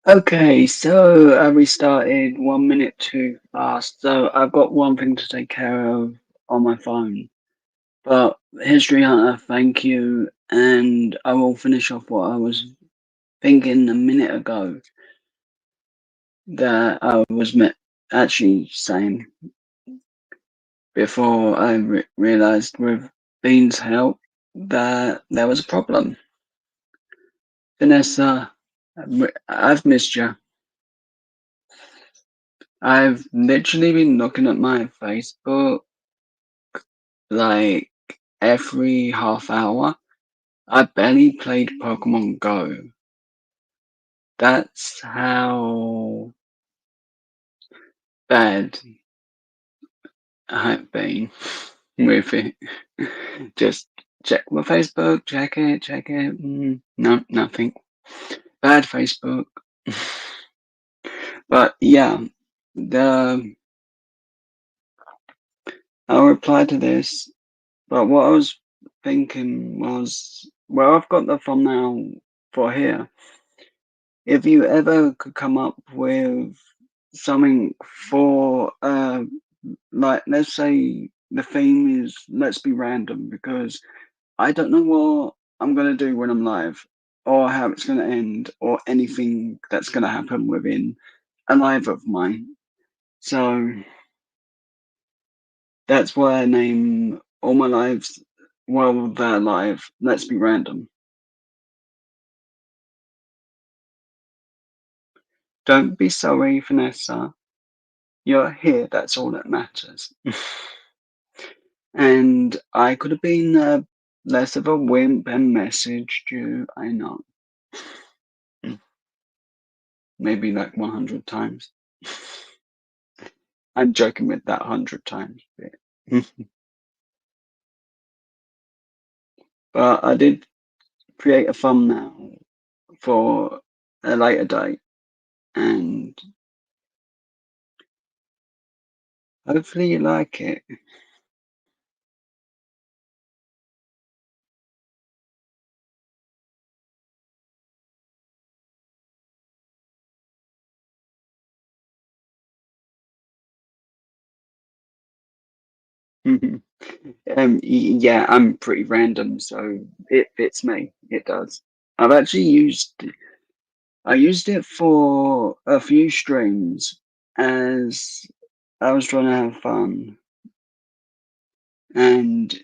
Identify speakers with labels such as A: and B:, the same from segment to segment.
A: Okay, so I restarted 1 minute too fast. So I've got one thing to take care of on my phone. But History Hunter, thank you. And I will finish off what I was thinking a minute ago that I was actually saying before I realized with Bean's help that there was a problem. Vanessa, I've missed you. I've literally been looking at my Facebook like every half hour. I barely played Pokemon Go. That's how bad I've been with it. Just check my Facebook, check it, check it. No, nothing. Bad Facebook. But yeah, the I'll reply to this. But what I was thinking was, well, I've got the thumbnail for here. If you ever could come up with something for, like, let's say the theme is let's be random because I don't know what I'm going to do when I'm live or how it's going to end or anything that's going to happen within a live of mine. So that's why I name all my lives, well, they're live, let's be random. Don't be sorry, Vanessa. You're here, that's all that matters. And I could have been less of a wimp and messaged you, I know. Maybe like 100 times. I'm joking with that 100 times bit. But I did create a thumbnail for a later date, and hopefully you like it. Yeah, I'm pretty random, so it fits me. It does. I've actually used it for a few streams as I was trying to have fun, and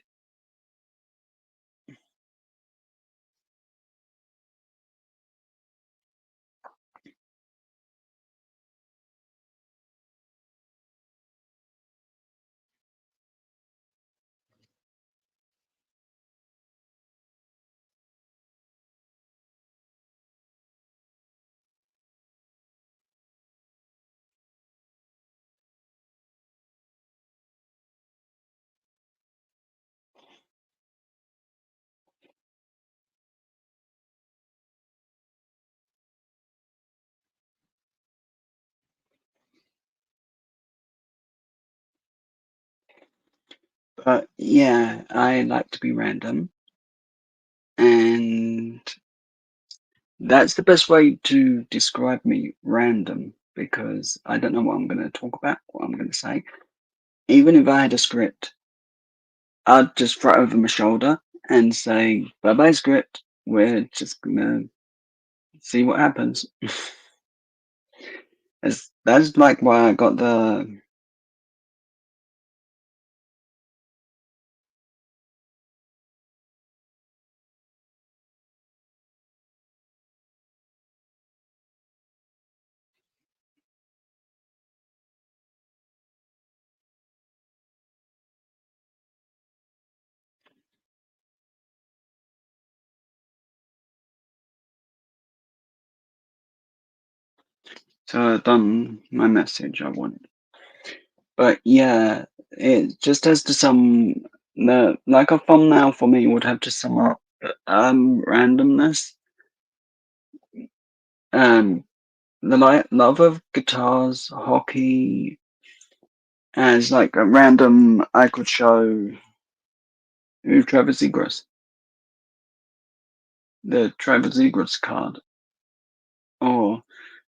A: but yeah, I like to be random, and that's the best way to describe me, random, because I don't know what I'm going to talk about, what I'm going to say. Even if I had a script, I'd just throw it over my shoulder and say, bye bye, script. We're just going to see what happens. That's like why I got the. So I've done my message I wanted. But yeah, it just has to sum the like a thumbnail for me would have to sum up randomness. Um the love of guitars, hockey, as like a random I could show Trevor Zegras. The Trevor Zegras card. Or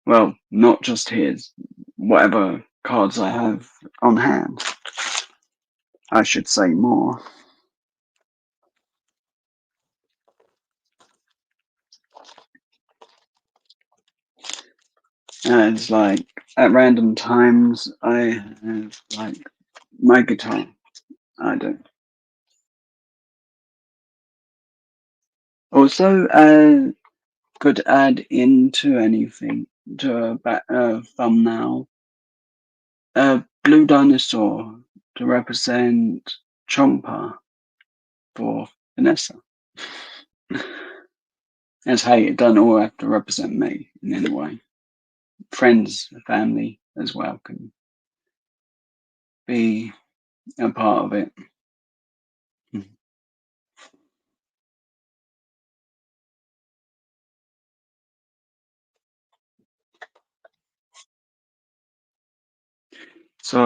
A: Well, not just his, whatever cards I have on hand. I should say more. And it's like at random times I have like my guitar. I do. Also, could add into anything to a thumbnail. A blue dinosaur to represent Chomper for Vanessa. As hey, it doesn't all have to represent me in any way. Friends, family as well can be a part of it. So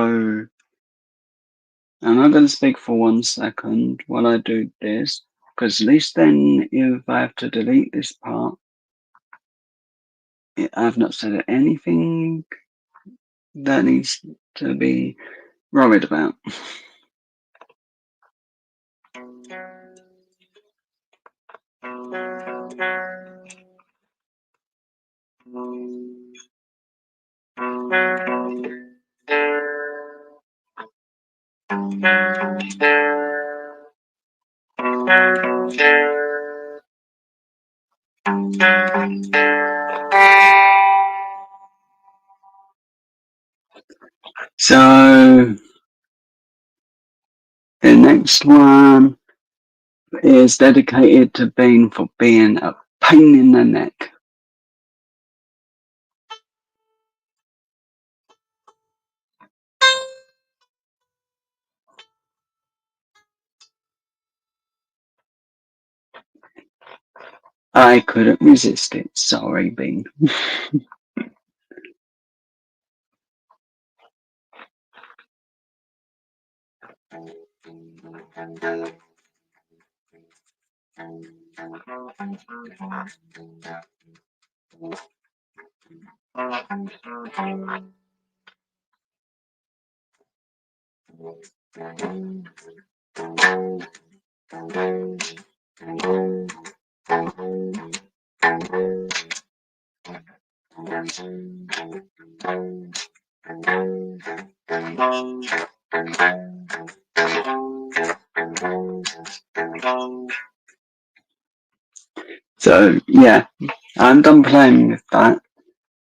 A: I'm not going to speak for 1 second while I do this, because at least then if I have to delete this part, I've not said anything that needs to be worried about. So the next one is dedicated to Bean for being a pain in the neck. I couldn't resist it. Sorry, Bean. So yeah, I'm done playing with that,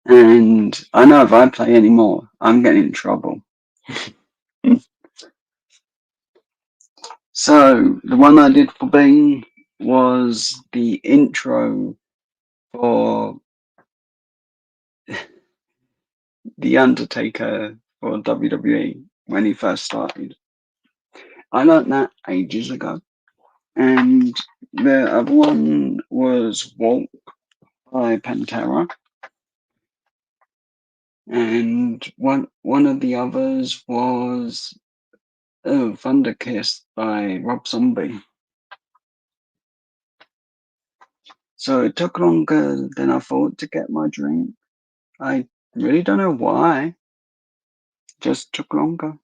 A: and I know if I play any more, I'm getting in trouble. So the one I did for Bean was the intro for The Undertaker for WWE when he first started. I learned that ages ago. And the other one was Walk by Pantera. And one of the others was Thunder Kiss by Rob Zombie. So it took longer than I thought to get my drink. I really don't know why. It just took longer.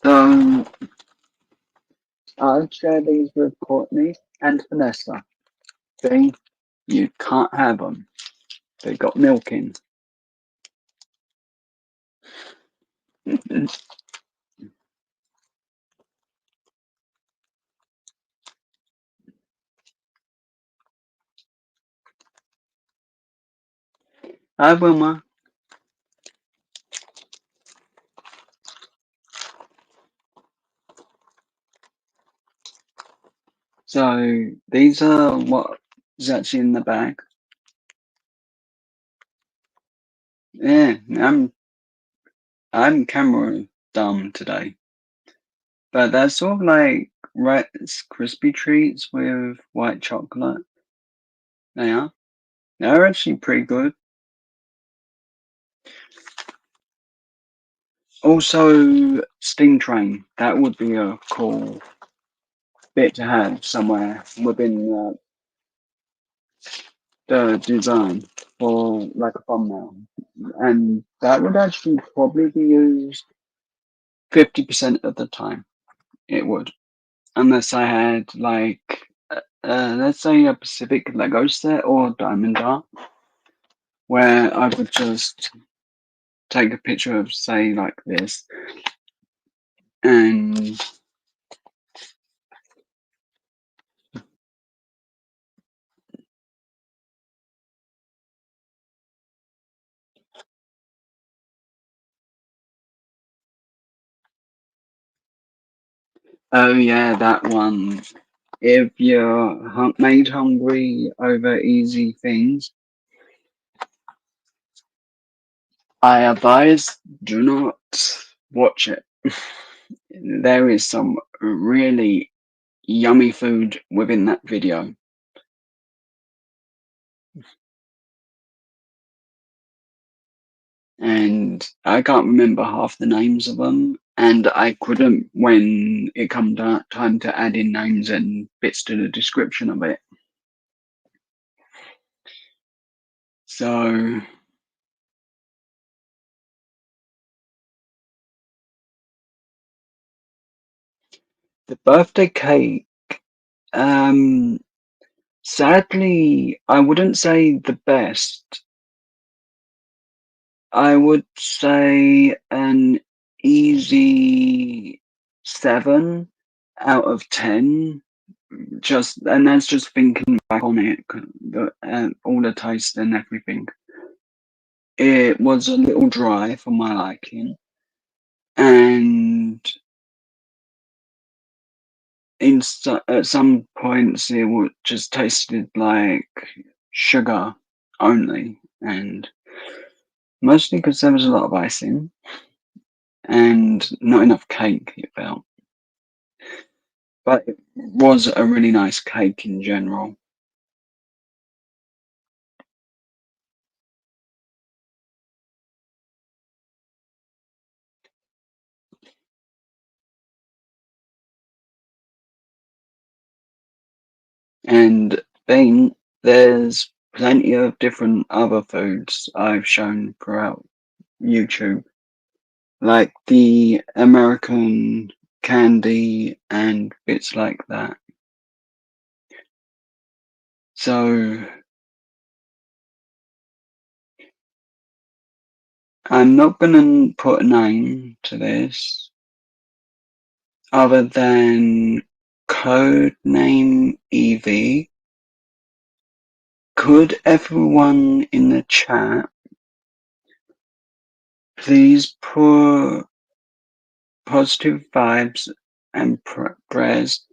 A: So I'll share these with Courtney and Vanessa. See, you can't have them. They got milk in. Hi, Wilma. So these are what is actually in the bag. Yeah, I'm camera dumb today, but they're sort of like Rice crispy treats with white chocolate. They are. They're actually pretty good. Also, Steam Train. That would be a cool bit to have somewhere within the design for like a thumbnail, and that would actually probably be used 50% of the time. It would, unless I had like, let's say a Pacific Lego set or Diamond Art, where I would just take a picture of, say, like this, and oh yeah, that one. If you're made hungry over easy things, I advise do not watch it. There is some really yummy food within that video. And I can't remember half the names of them, and I couldn't when it come time to add in names and bits to the description of it. So the birthday cake, um, sadly, I wouldn't say the best. I would say an easy 7 out of 10. Just, and that's just thinking back on it, all the taste and everything. It was a little dry for my liking, and at some points it would just tasted like sugar only, and mostly because there was a lot of icing and not enough cake, it felt. But it was a really nice cake in general. And then there's plenty of different other foods I've shown throughout YouTube, like the American candy and bits like that. So I'm not gonna put a name to this other than Codename Evie. Could everyone in the chat please put positive vibes and prayers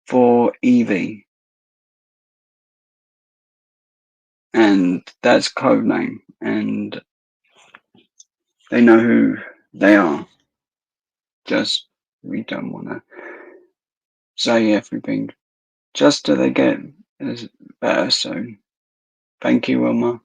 A: for Evie? And that's Codename, and they know who they are. Just we don't want to say everything just till they get better soon. Thank you, Wilma.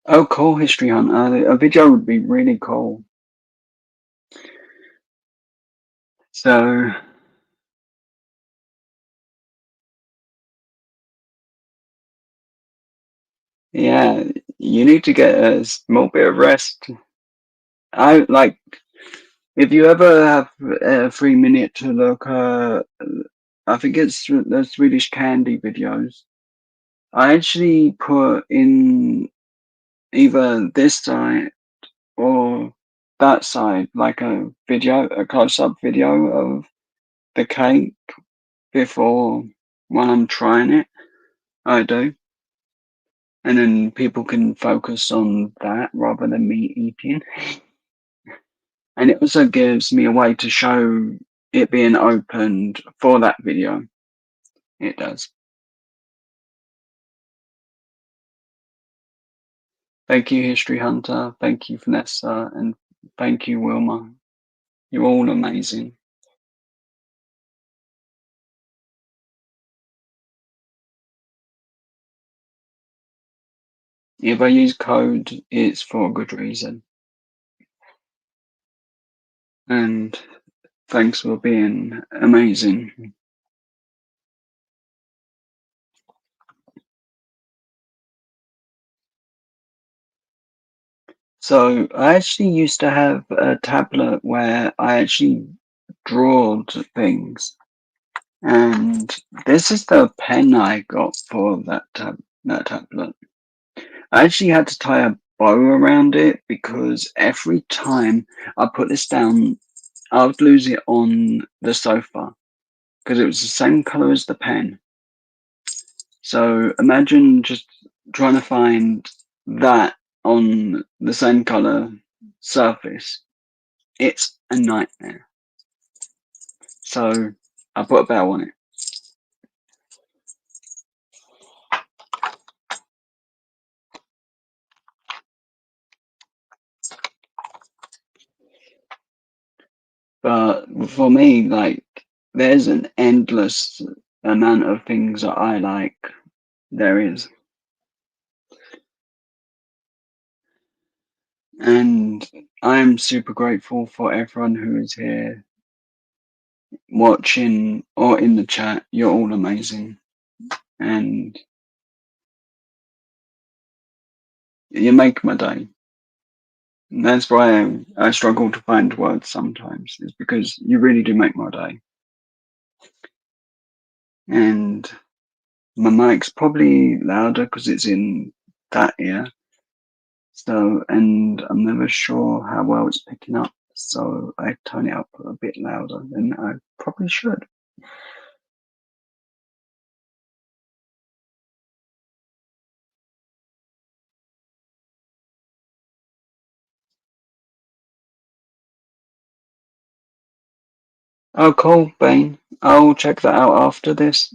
A: Oh, cool, History Hunt. A video would be really cool. So, yeah, you need to get a small bit of rest. I like if you ever have a 3 minute to look. I think it's the Swedish candy videos. I actually put in either this side or that side, like a video, a close-up video of the cake before when I'm trying it. I do, and then people can focus on that rather than me eating. And it also gives me a way to show it being opened for that video. It does. Thank you, History Hunter. Thank you, Vanessa, and thank you, Wilma. You're all amazing. If I use code, it's for a good reason. And thanks for being amazing. So I actually used to have a tablet where I actually drawed things, and this is the pen I got for that tablet. I actually had to tie a bow around it because every time I put this down, I would lose it on the sofa because it was the same color as the pen. So imagine just trying to find that on the same color surface. It's a nightmare. So I put a bell on it. But for me, like, there's an endless amount of things that I like. There is. And I am super grateful for everyone who is here watching or in the chat. You're all amazing. And you make my day. And that's why I struggle to find words sometimes, is because you really do make my day. And my mic's probably louder because it's in that ear. So, and I'm never sure how well it's picking up. So I turn it up a bit louder than I probably should. Oh, cool, Bane. I'll check that out after this.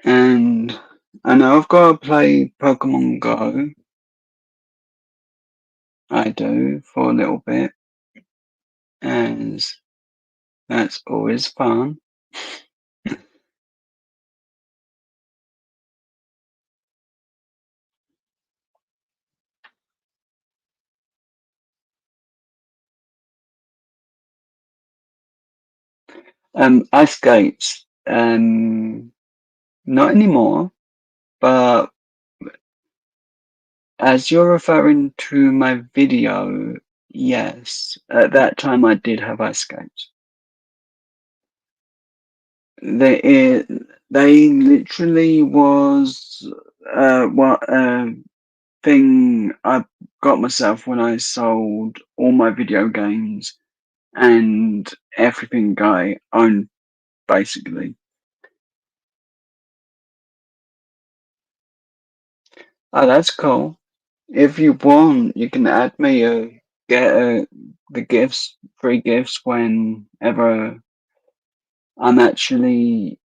A: And I know I've got to play Pokemon Go. I do for a little bit, as that's always fun. Ice skates. Not anymore, but as you're referring to my video, yes, at that time I did have ice skates. They they literally was what thing I got myself when I sold all my video games and everything I owned, basically. Oh, that's cool. If you want, you can add me get the gifts, free gifts whenever I'm actually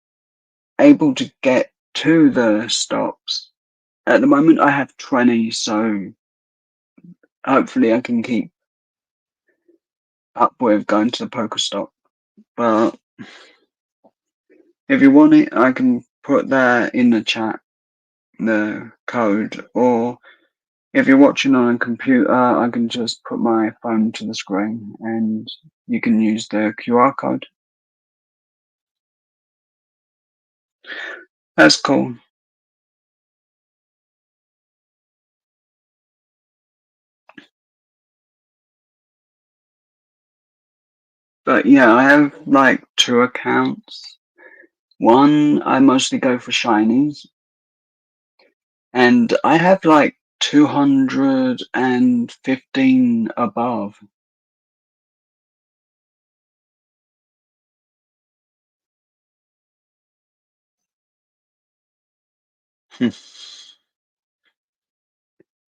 A: able to get to the stops. At the moment, I have 20, so hopefully I can keep up with going to the Pokestop. But if you want it, I can put that in the chat, the code, or if you're watching on a computer, I can just put my phone to the screen and you can use the QR code. That's cool. But yeah, I have like two accounts. One, I mostly go for shinies, and I have like 215 above.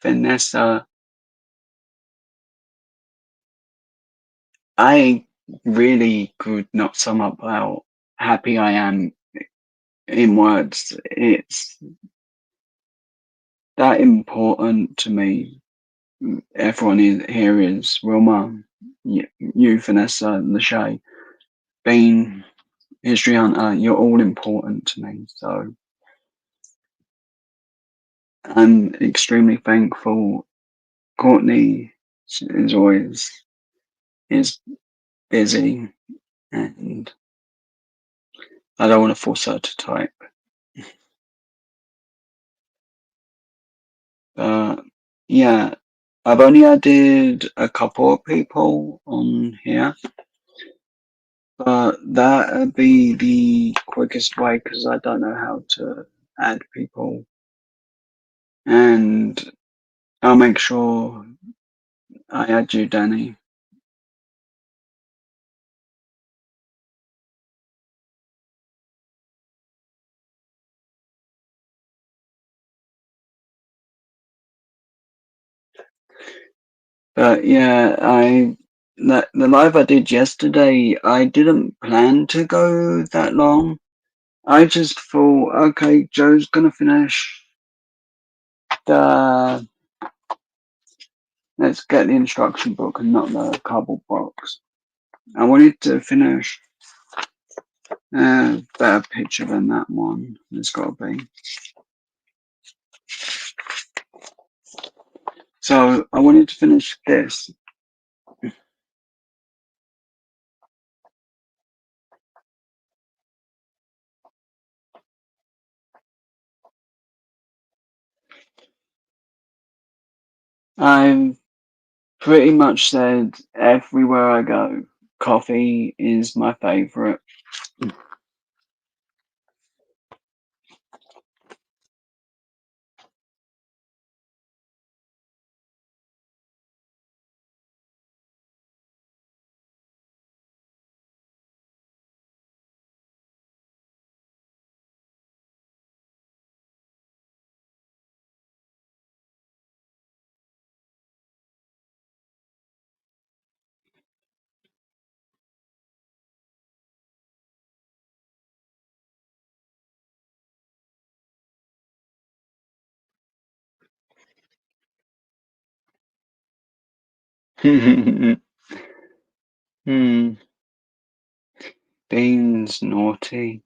A: Vanessa, I really could not sum up how happy I am in words. It's that important to me. Everyone here is Wilma, you, Vanessa, Lachey, Bean. History Hunter, you're all important to me. So I'm extremely thankful. Courtney is always is busy, and I don't want to force her to type. But yeah, I've only added a couple of people on here, but that would be the quickest way because I don't know how to add people, and I'll make sure I add you, Danny. But yeah, the live I did yesterday, I didn't plan to go that long. I just thought, okay, Joe's gonna finish the. Let's get the instruction book and not the cardboard box. I wanted to finish a better picture than that one. It's got to be. So I wanted to finish this. I've pretty much said everywhere I go, coffee is my favorite. Hmm. Beans naughty.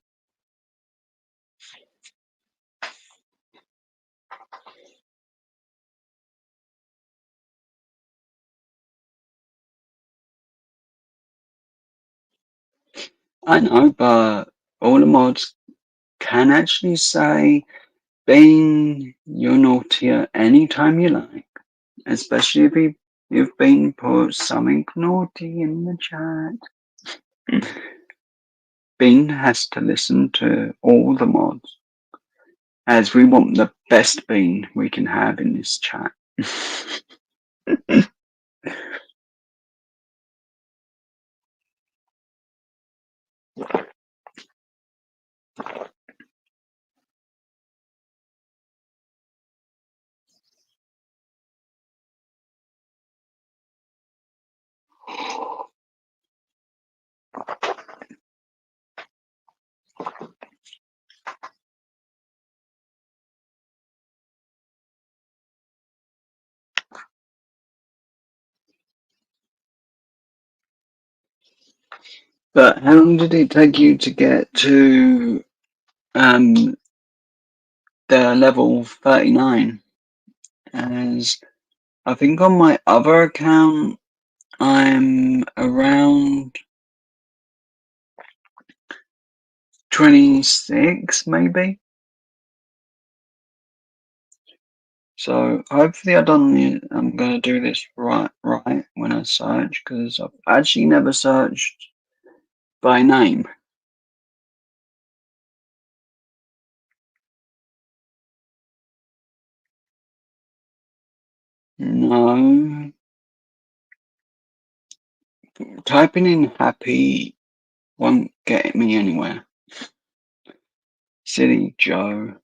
A: I know, but all the mods can actually say, Bean, you're naughty at any time you like. Especially if you've been put something naughty in the chat. Bean has to listen to all the mods, as we want the best Bean we can have in this chat. But how long did it take you to get to um, the level 39? As I think on my other account, I'm around 26, maybe. So hopefully I'm gonna do this right when I search because I've actually never searched by name. No, typing in happy won't get me anywhere. Silly Joe.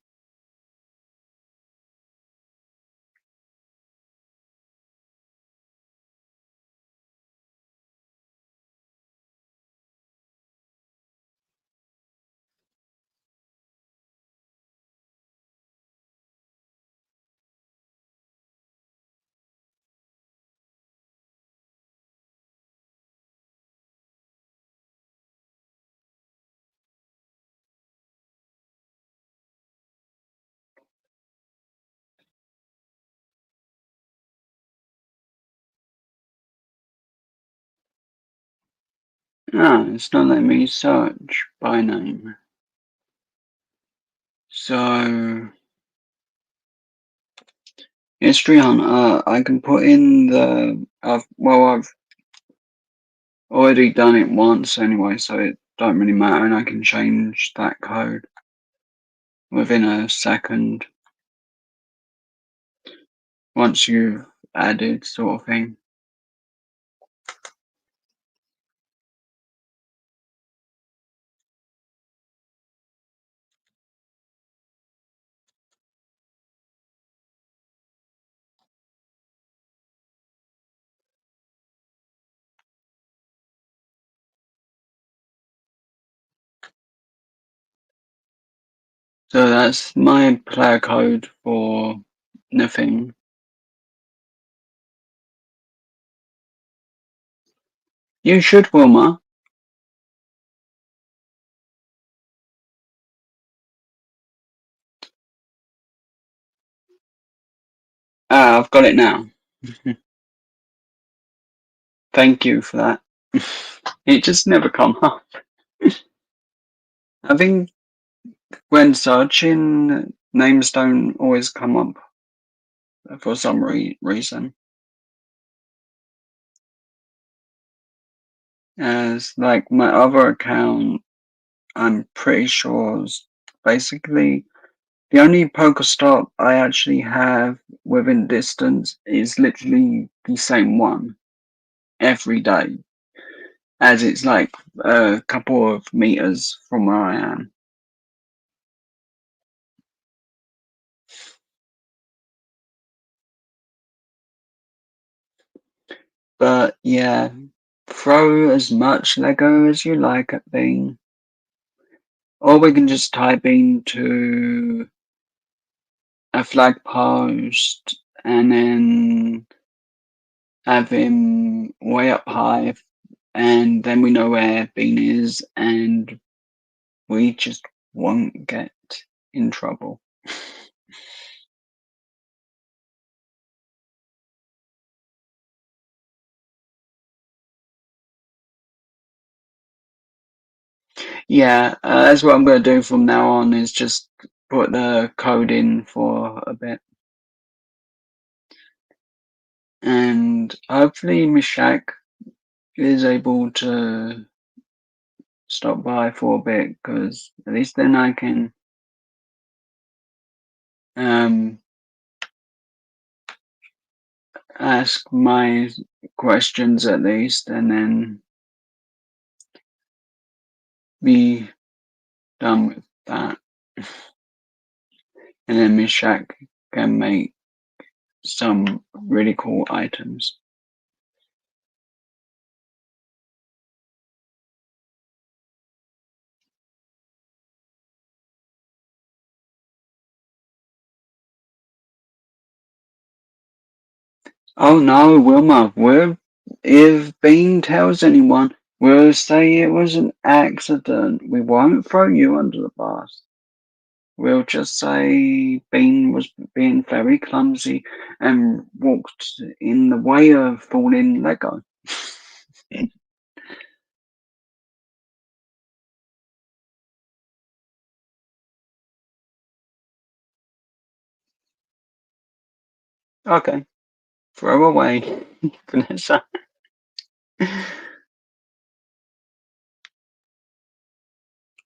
A: Ah, it's not letting me search by name. So, History Hunter, I can put in I've already done it once anyway, so it don't really matter, and I can change that code within a second once you've added, sort of thing. So that's my player code for nothing. You should, Wilma. Ah, I've got it now. Thank you for that. It just never come up. I think when searching, names don't always come up for some reason. As like my other account, I'm pretty sure is basically the only Pokestop I actually have within distance is literally the same one every day, as it's like a couple of meters from where I am. But yeah, throw as much Lego as you like at Bean. Or we can just type into a flag post and then have him way up high, and then we know where Bean is, and we just won't get in trouble. Yeah, that's what I'm going to do from now on is just put the code in for a bit. And hopefully Mishak is able to stop by for a bit, because at least then I can um, ask my questions at least, and then be done with that. And then Mishak can make some really cool items. Oh no, Wilma, if Bean tells anyone, we'll say it was an accident. We won't throw you under the bus. We'll just say Bean was being very clumsy and walked in the way of falling Lego. Okay, throw away, Vanessa.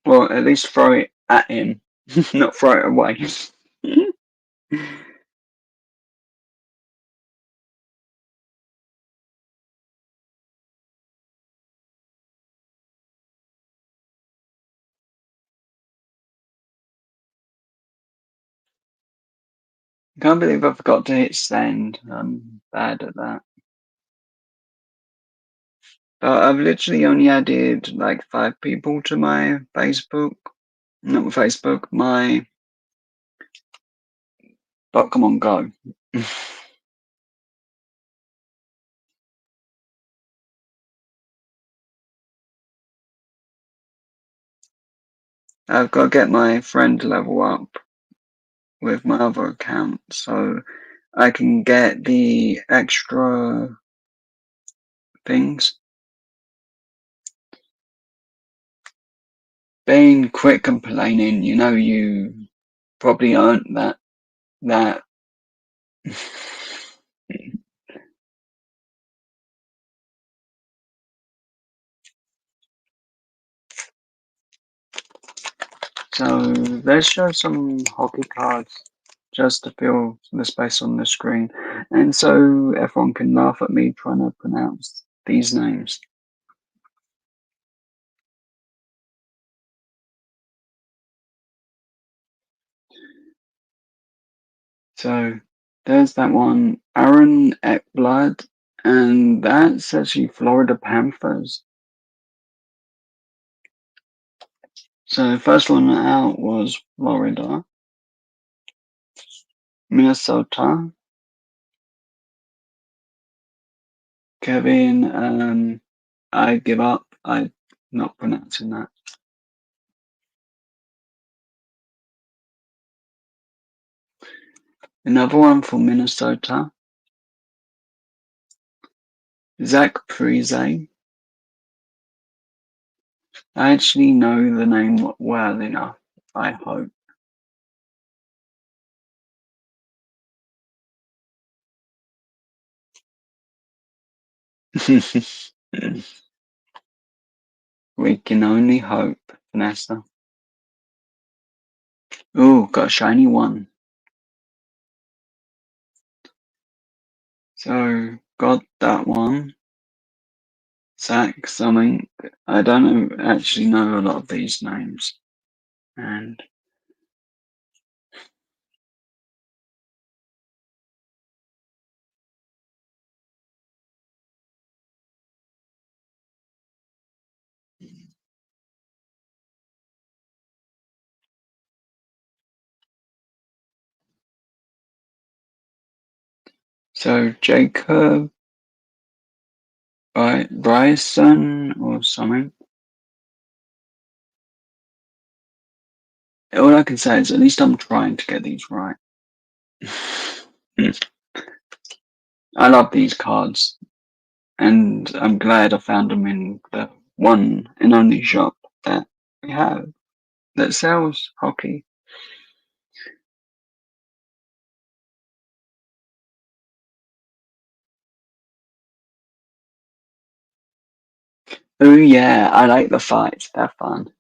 A: Well, at least throw it at him, not throw it away. Can't believe I forgot to hit send. I'm bad at that. But I've literally only added like 5 people to my Facebook. Not Facebook, my Pokemon Go. I've got to get my friend level up with my other account so I can get the extra things. being quick complaining, you know, you probably earned that. So let's show some hockey cards just to fill the space on the screen, and so everyone can laugh at me trying to pronounce these names. So there's that one, Aaron Ekblad, and that's actually Florida Panthers. So the first one out was Florida, Minnesota, Kevin, I give up. I'm not pronouncing that. Another one for Minnesota, Zach Parise. I actually know the name well enough, I hope. We can only hope, Vanessa. Ooh, got a shiny one. So, got that one. Zach something. I don't actually know a lot of these names. And so Jacob Bryson or something. All I can say is at least I'm trying to get these right. I love these cards, and I'm glad I found them in the one and only shop that we have that sells hockey. Oh yeah, I like the fights. They're fun.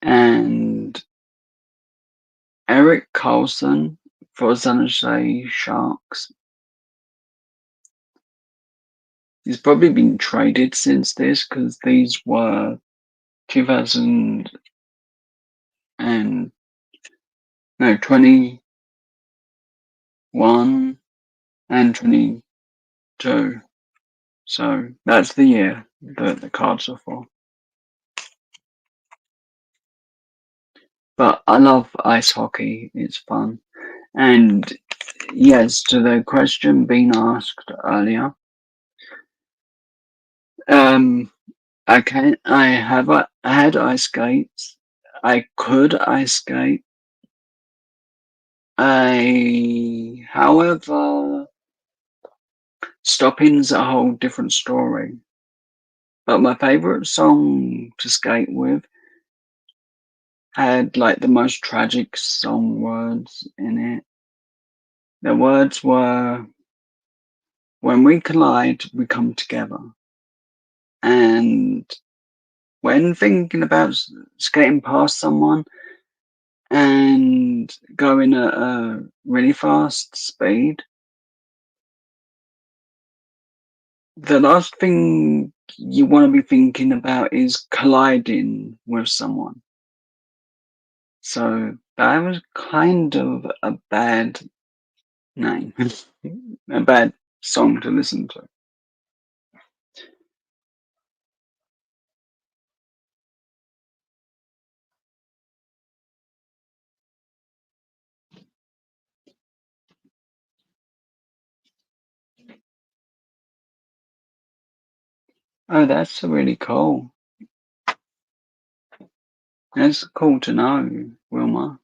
A: And Eric Carlson for San Jose Sharks. He's probably been traded since this because these were 2000 and no 21 and 22. So that's the year that the cards are for. But I love ice hockey. It's fun. And yes, to the question being asked earlier, um, I had ice skates. I could ice skate. However, stopping's a whole different story. But my favorite song to skate with had like the most tragic song words in it. The words were, "When we collide, we come together." And when thinking about skating past someone and going at a really fast speed, the last thing you want to be thinking about is colliding with someone. So that was kind of a bad name, a bad song to listen to. Oh, that's really cool. That's cool to know, Wilma.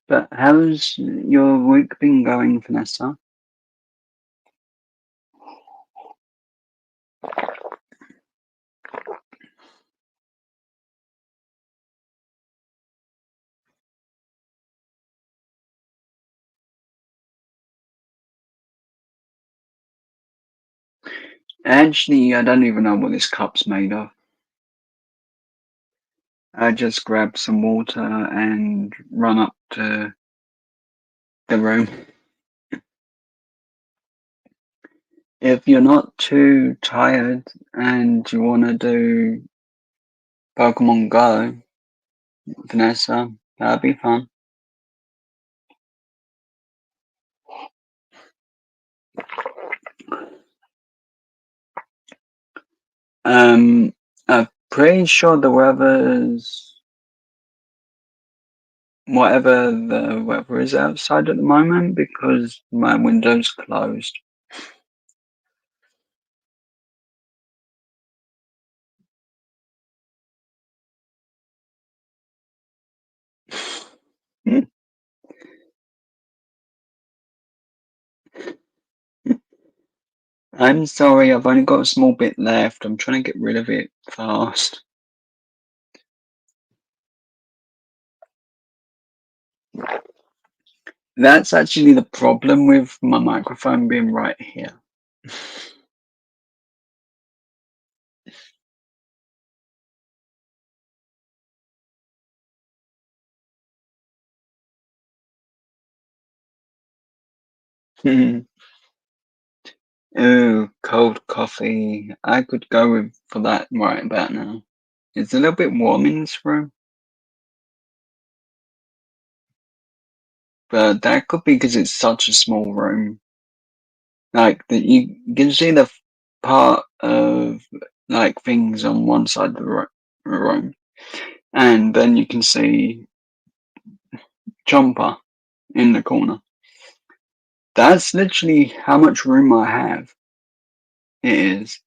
A: But how's your week been going, Vanessa? Actually, I don't even know what this cup's made of. I just grabbed some water and run up to the room. If you're not too tired and you want to do Pokemon Go, Vanessa, that'd be fun. Um, I'm pretty sure the weather's whatever the weather is outside at the moment because my window's closed. I'm sorry, I've only got a small bit left. I'm trying to get rid of it fast. That's actually the problem with my microphone being right here. Ooh, cold coffee. I could go with for that right about now. It's a little bit warm in this room, but that could be because it's such a small room. Like that, you can see the part of like things on one side of the room, and then you can see Chomper in the corner. That's literally how much room I have. It is.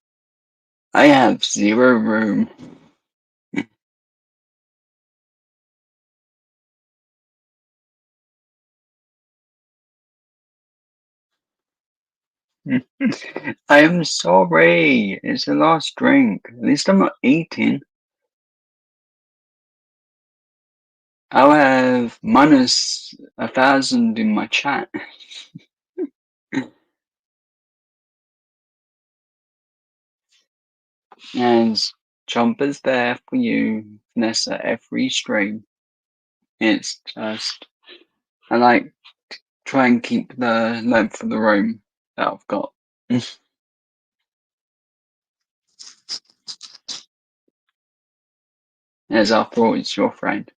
A: I have zero room. I am sorry. It's the last drink. At least I'm not eating. I'll have minus 1,000 in my chat. As Chomper's there for you, Vanessa, every stream. It's just, I like try and keep the length of the room that I've got. As after all, it's your friend.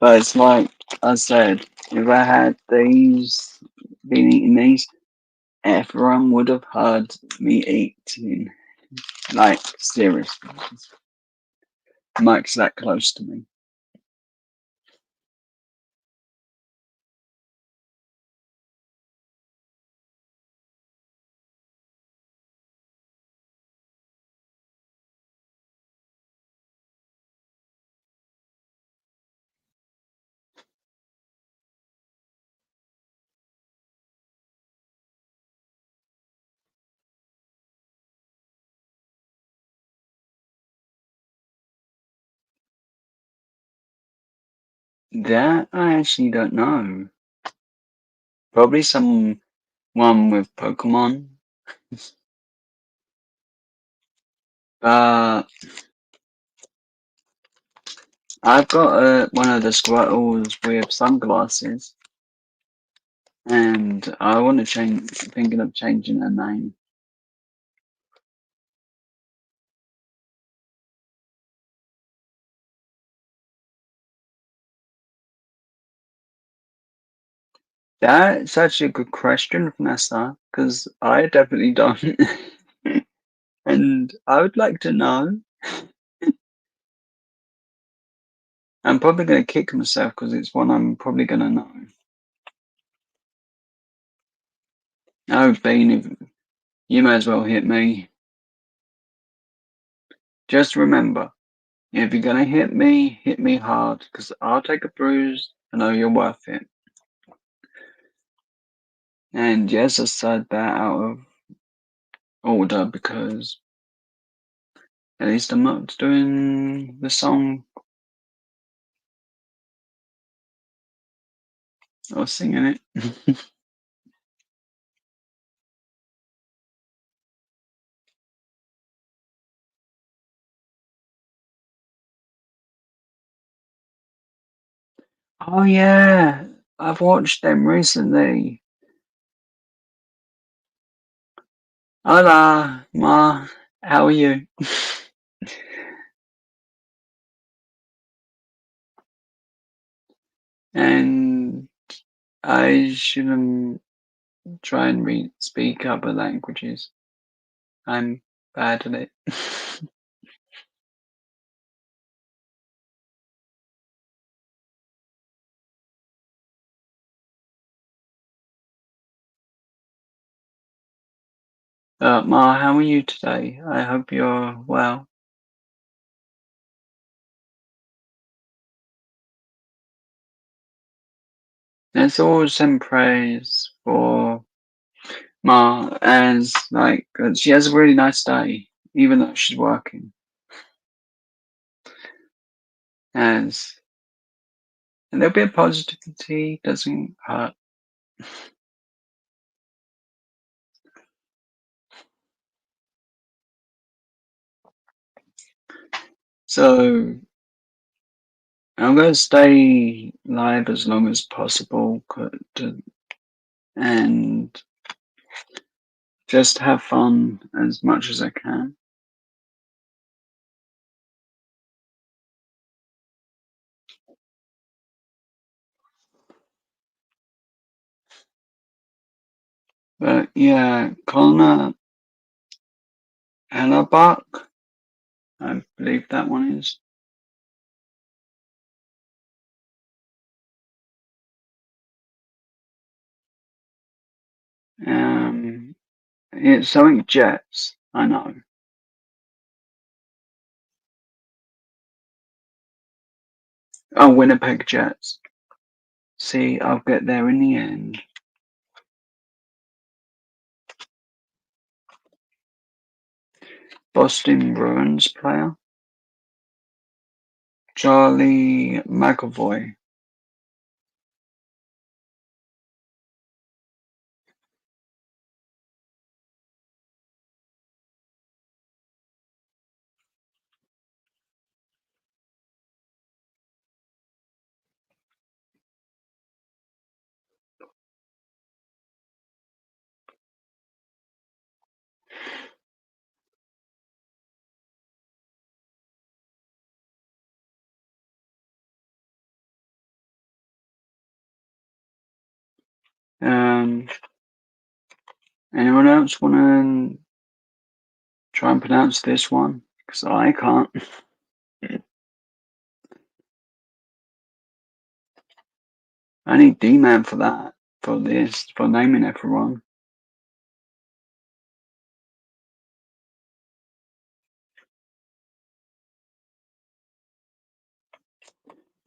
A: But it's like I said, if I had been eating these, everyone would have heard me eating. Like, seriously. Mike's that close to me. That I actually don't know. Probably someone with Pokemon. But I've got one of the Squirtles with sunglasses, and I want to change. Thinking of changing her name. That's actually a good question, Vanessa, because I definitely don't, and I would like to know. I'm probably going to kick myself because it's one I'm probably going to know. Oh, Bean, you may as well hit me. Just remember, if you're gonna hit me hard, because I'll take a bruise. I know you're worth it. And yes, I said that out of order because at least I'm not doing the song or singing it. Oh yeah, I've watched them recently. Hola, Ma. How are you? And I shouldn't try and speak other languages. I'm bad at it. Ma, how are you today? I hope you're well. Let's all send praise for Ma as like she has a really nice day, even though she's working. As a little bit of positivity doesn't hurt. So I'm going to stay live as long as possible and just have fun as much as I can. But yeah, Connor Hellebuck, I believe that one is. Um, it's something Jets, I know. Oh, Winnipeg Jets. See, I'll get there in the end. Boston Bruins player. Charlie McAvoy. Um, anyone else want to try and pronounce this one? Because I can't. I need D-Man for that, for this, for naming everyone.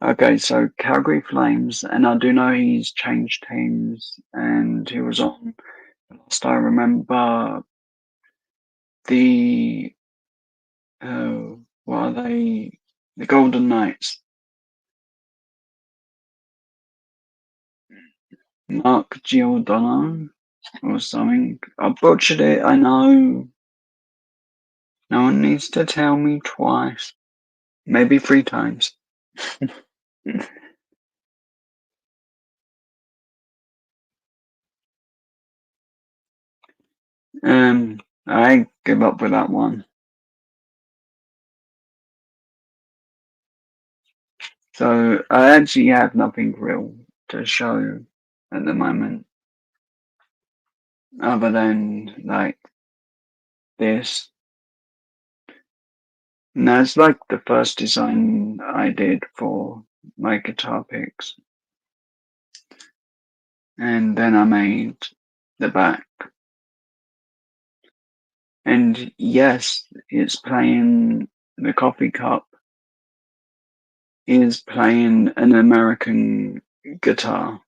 A: Okay, so Calgary Flames, and I do know he's changed teams, and he was on, last I remember, the, what are they? The Golden Knights. Mark Giordano or something. I butchered it, I know. No one needs to tell me twice. Maybe 3 times. I give up with that one. So I actually have nothing real to show at the moment, other than like this. And that's like the first design I did for my guitar picks. And then I made the back. And yes, it's playing the coffee cup is playing an American guitar.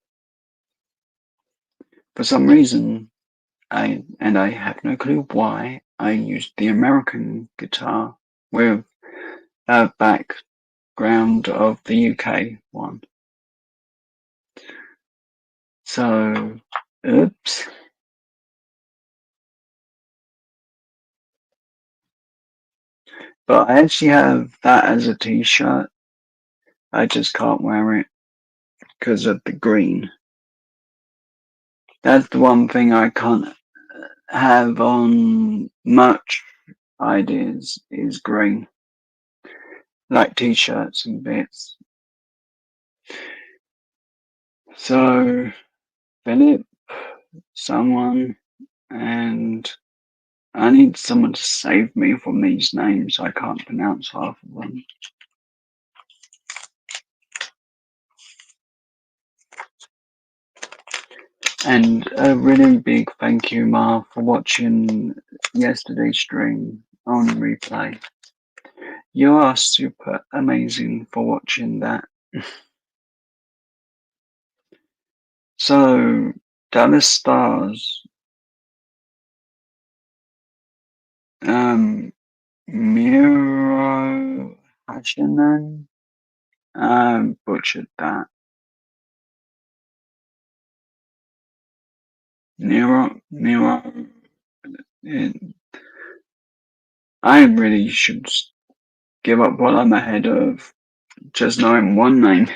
A: For some reason, I have no clue why I used the American guitar with a background of the UK one. So, oops. But I actually have that as a t-shirt. I just can't wear it because of the green. That's the one thing I can't have on much ideas is green, like t-shirts and bits. So, Philip, someone, and I need someone to save me from these names. I can't pronounce half of them. And a really big thank you, Ma, for watching yesterday's stream on replay. You are super amazing for watching that. So, Dallas Stars, Miro Hashinen, butchered that. Nero, I really should give up while I'm ahead of just knowing one name.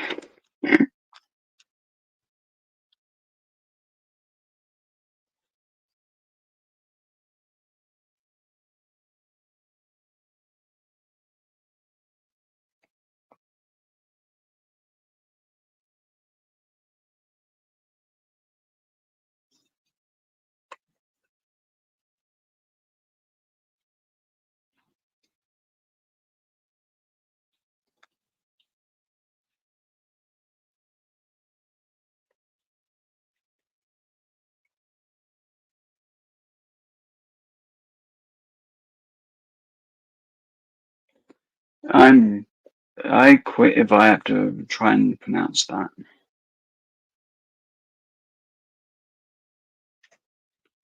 A: I quit if I have to try and pronounce that.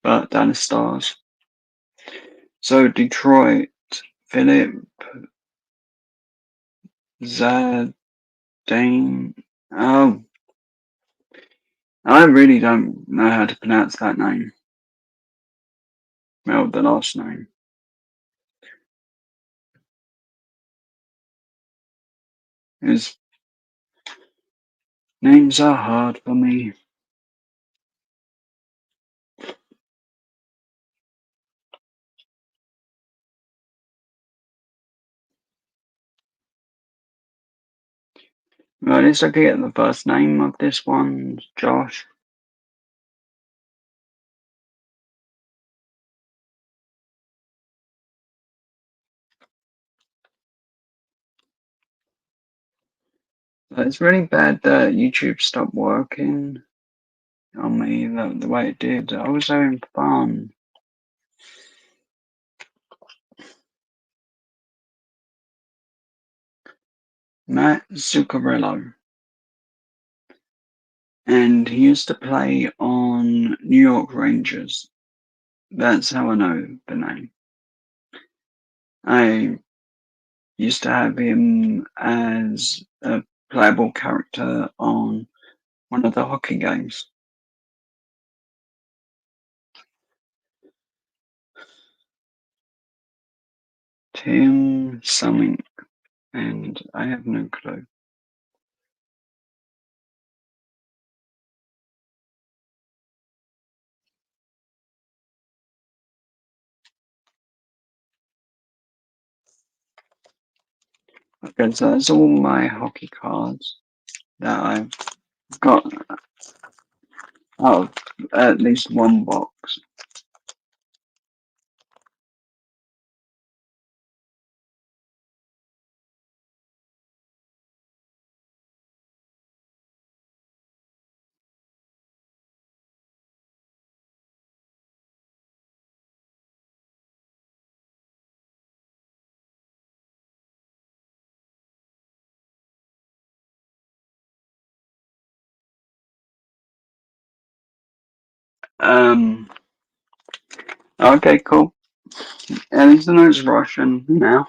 A: But Dallas Stars. So Detroit, Philip Zardane. Oh, I really don't know how to pronounce that name. Well, the last name. His names are hard for me. Well, at least I could get the first name of this one, Josh. But it's really bad that YouTube stopped working on me the way it did. I was having fun. Matt Zuccarello. And he used to play on New York Rangers. That's how I know the name. I used to have him as a playable character on one of the hockey games. Tim something, and I have no clue. Okay, so that's all my hockey cards that I've got out of at least one box. Um. Okay. Cool. At least I know it's Russian now.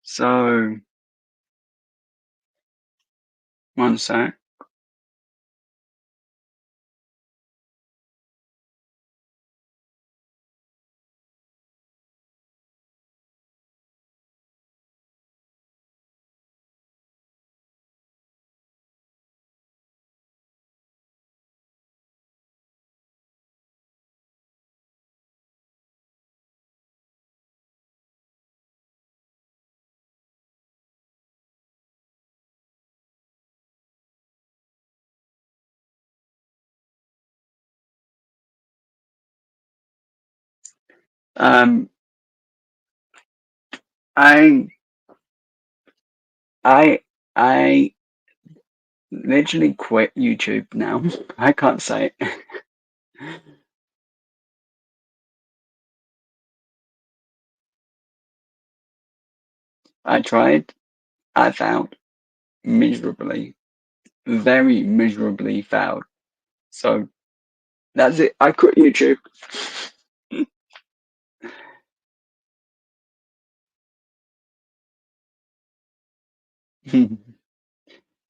A: So one sec. Um. I. I. I literally quit YouTube now. I can't say it. I tried. I failed miserably. Very miserably failed. So that's it. I quit YouTube.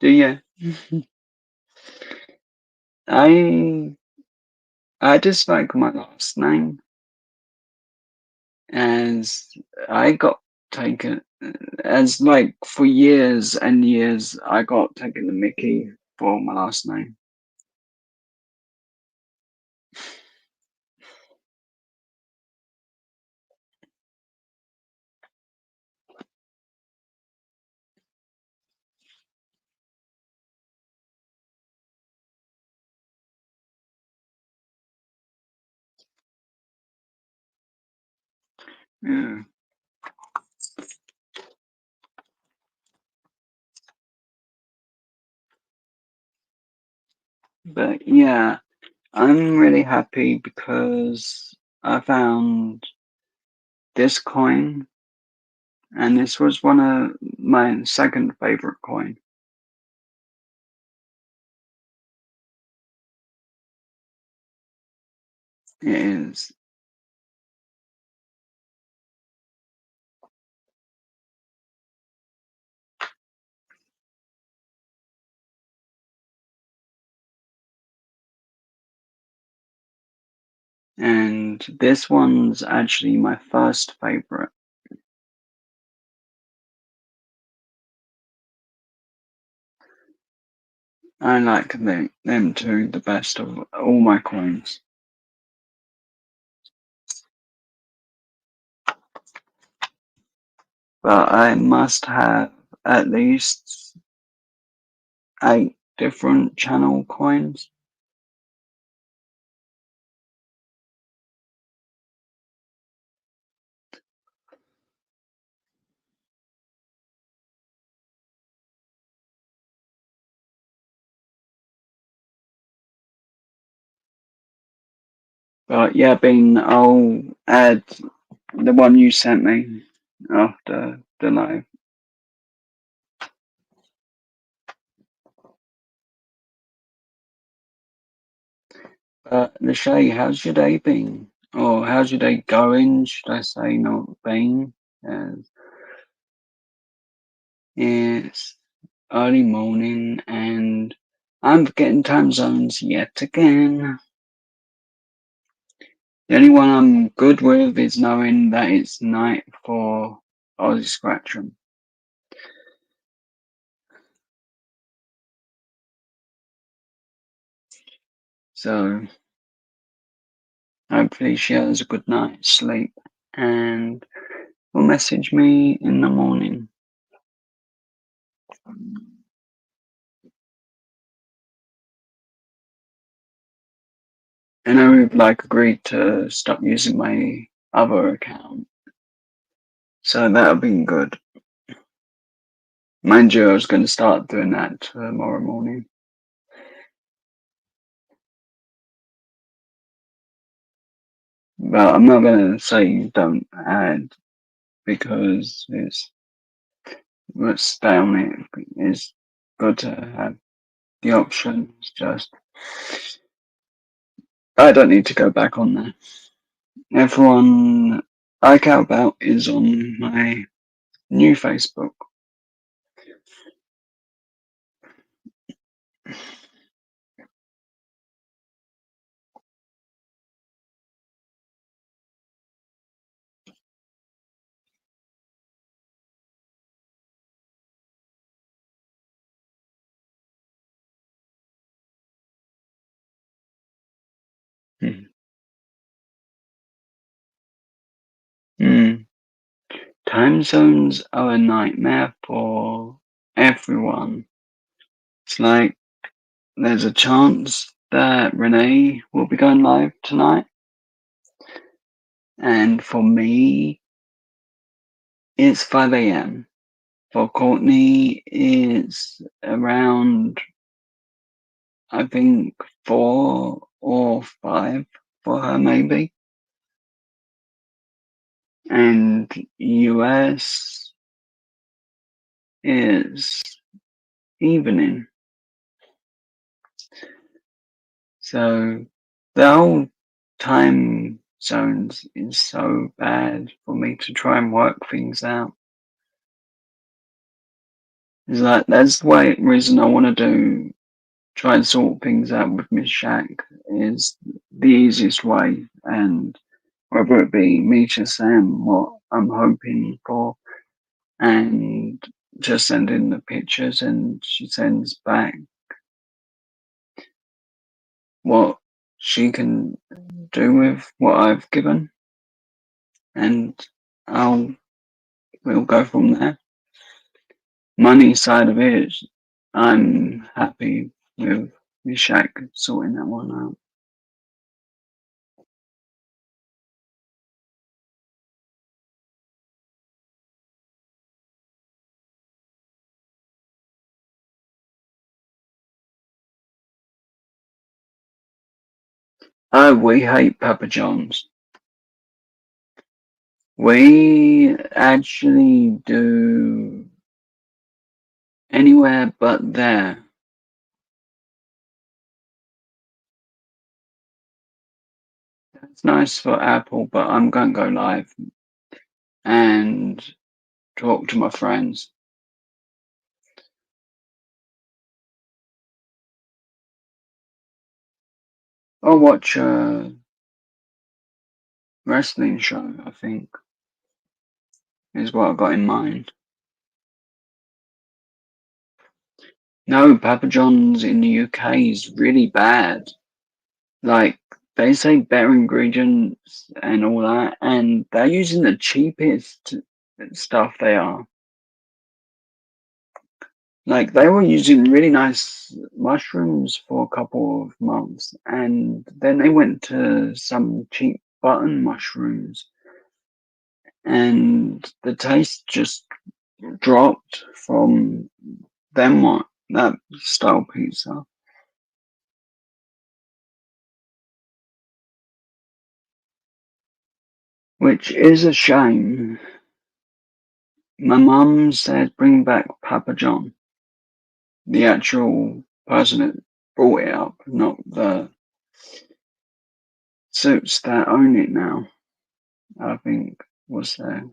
A: Do you? I I just like my last name as I got taken as like for years and years I got taken the Mickey for my last name. Yeah. But yeah, I'm really happy because I found this coin and this was one of my second favorite coin. It is. And this one's actually my first favorite. I like them two the best of all my coins. But I must have at least 8 different channel coins. But yeah, Bean, I'll add the one you sent me after the live. Lachey, how's your day been? Or how's your day going? Should I say not been? As it's early morning and I'm forgetting time zones yet again. The only one I'm good with is knowing that it's night for Aussie Scratch'em. So hopefully she has a good night's sleep and will message me in the morning. And I would like agreed to stop using my other account. So that would be good. Mind you, I was going to start doing that tomorrow morning. But I'm not going to say don't add because it's down it. It's good to have the options just I don't need to go back on there. Everyone I care about is on my new Facebook. Hmm. Hmm. Time zones are a nightmare for everyone. It's like there's a chance that Renee will be going live tonight, and for me, it's 5 a.m. For Courtney, it's around, I think, 4 or 5 for her, maybe. And US is evening. So the whole time zones is so bad for me to try and work things out. Is that that's the reason I want to try and sort things out with Miss Shack is the easiest way, and whether it be me to Sam, what I'm hoping for, and just send in the pictures and she sends back what she can do with what I've given, and I'll we'll go from there. Money side of it, I'm happy with Miss Shack sorting that one out. Oh, we hate Papa John's. We actually do anywhere but there. It's nice for Apple, but I'm going to go live and talk to my friends. I'll watch a wrestling show, I think, is what I've got in mind. No, Papa John's in the UK is really bad. Like, they say better ingredients and all that, and they're using the cheapest stuff they are. Like, they were using really nice mushrooms for a couple of months, and then they went to some cheap button mushrooms, and the taste just dropped from them one that style pizza, which is a shame. My mum said bring back Papa John, the actual person that brought it up, not the suits that own it now, I think was there.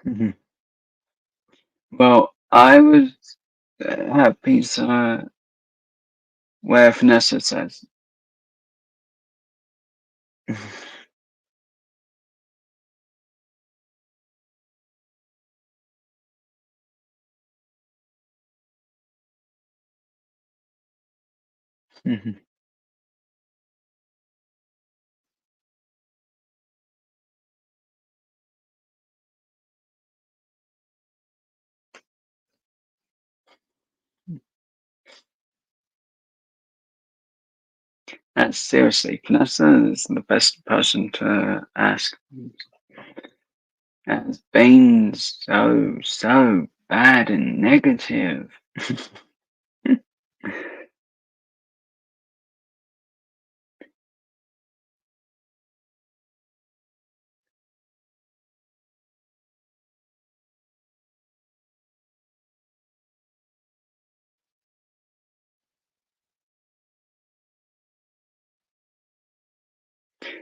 A: Mhm. Well, I would have pizza where Vanessa says. That's seriously, Vanessa is the best person to ask. Has been so bad and negative.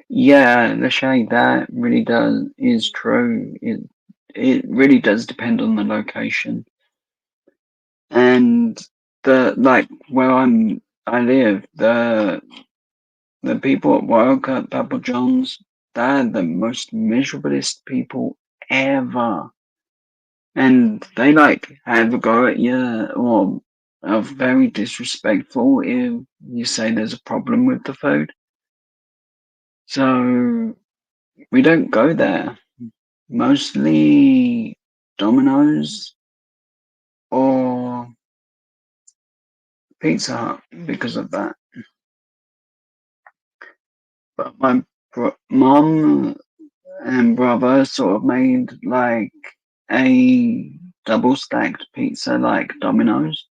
A: Yeah, the shade that really does is true. It really does depend on the location. And the like where I live, the people at work at Papa John's, they're the most miserablest people ever. And they like have a go at you or are very disrespectful if you say there's a problem with the food. So we don't go there. Mostly Domino's or Pizza Hut because of that. But my mum and brother sort of made like a double stacked pizza like Domino's,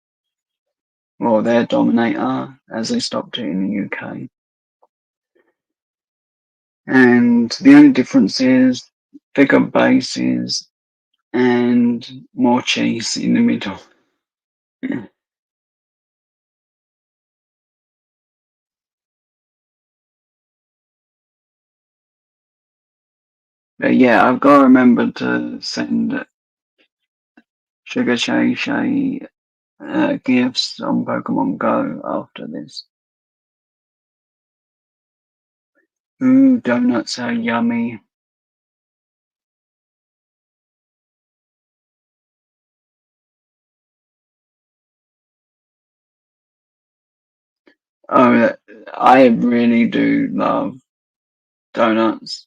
A: or their Dominator, as they stopped it in the UK. And the only difference is thicker bases and more cheese in the middle. But yeah, I've got to remember to send Sugar Shay Shay gifts on Pokemon Go after this. Ooh, donuts are yummy. Oh, I really do love donuts.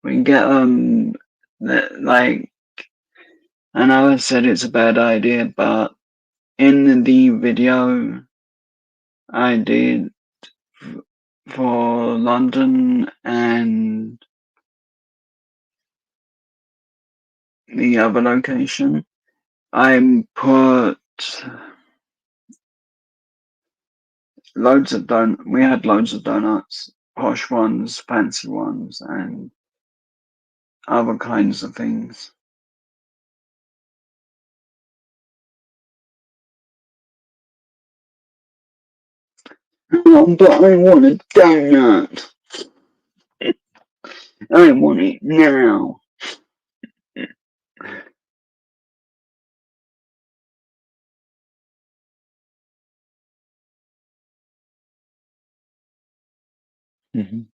A: We can get like I know I said it's a bad idea, but in the video I did for London and the other location, I put we had loads of donuts, posh ones, fancy ones, and other kinds of things. Oh, but I want a donut. I want it now. Mhm.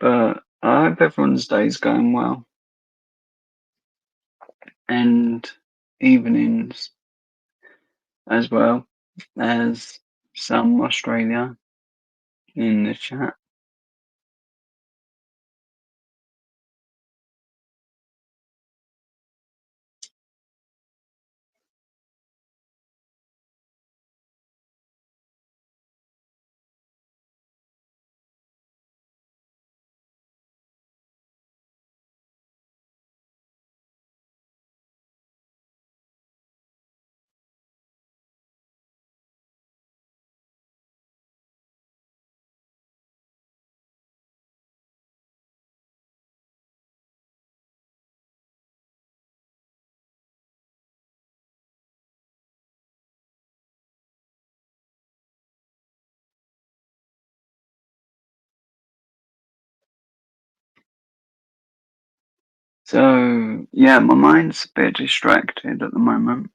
A: But I hope everyone's day's going well, and evenings as well as some Australia in the chat. So yeah, my mind's a bit distracted at the moment.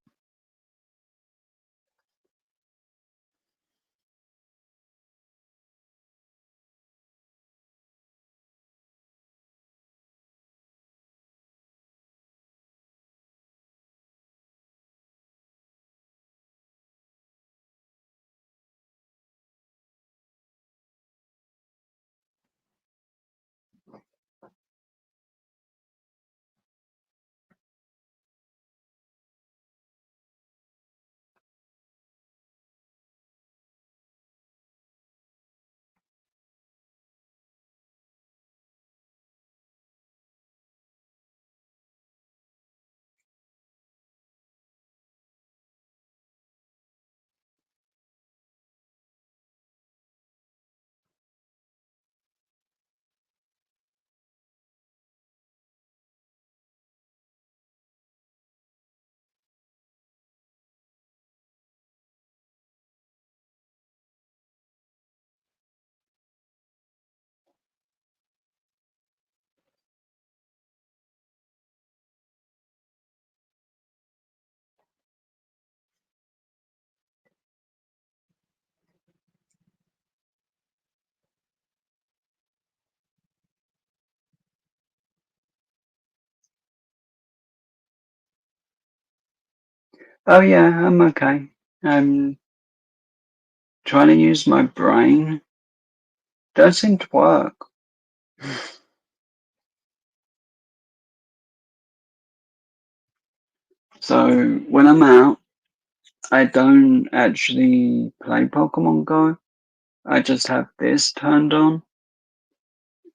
A: Oh yeah, I'm okay. I'm trying to use my brain. Don't seem to work. So when I'm out, I don't actually play Pokemon Go. I just have this turned on,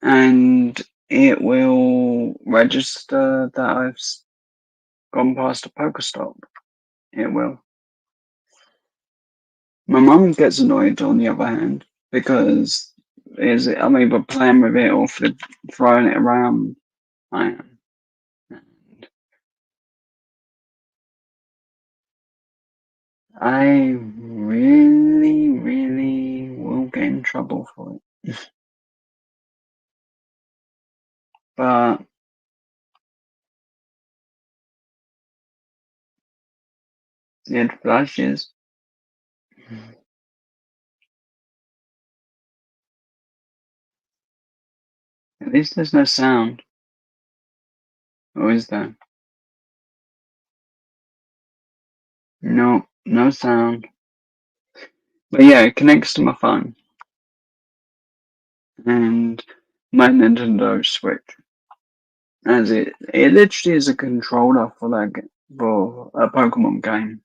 A: and it will register that gone past a Pokestop. It will. My mum gets annoyed on the other hand because I'm either playing with it or throwing it around. I am. And I really, really will get in trouble for it. But it flashes. At least there's no sound. Or is there? No, no sound. But yeah, it connects to my phone and my Nintendo Switch. As it literally is a controller for for a Pokemon game.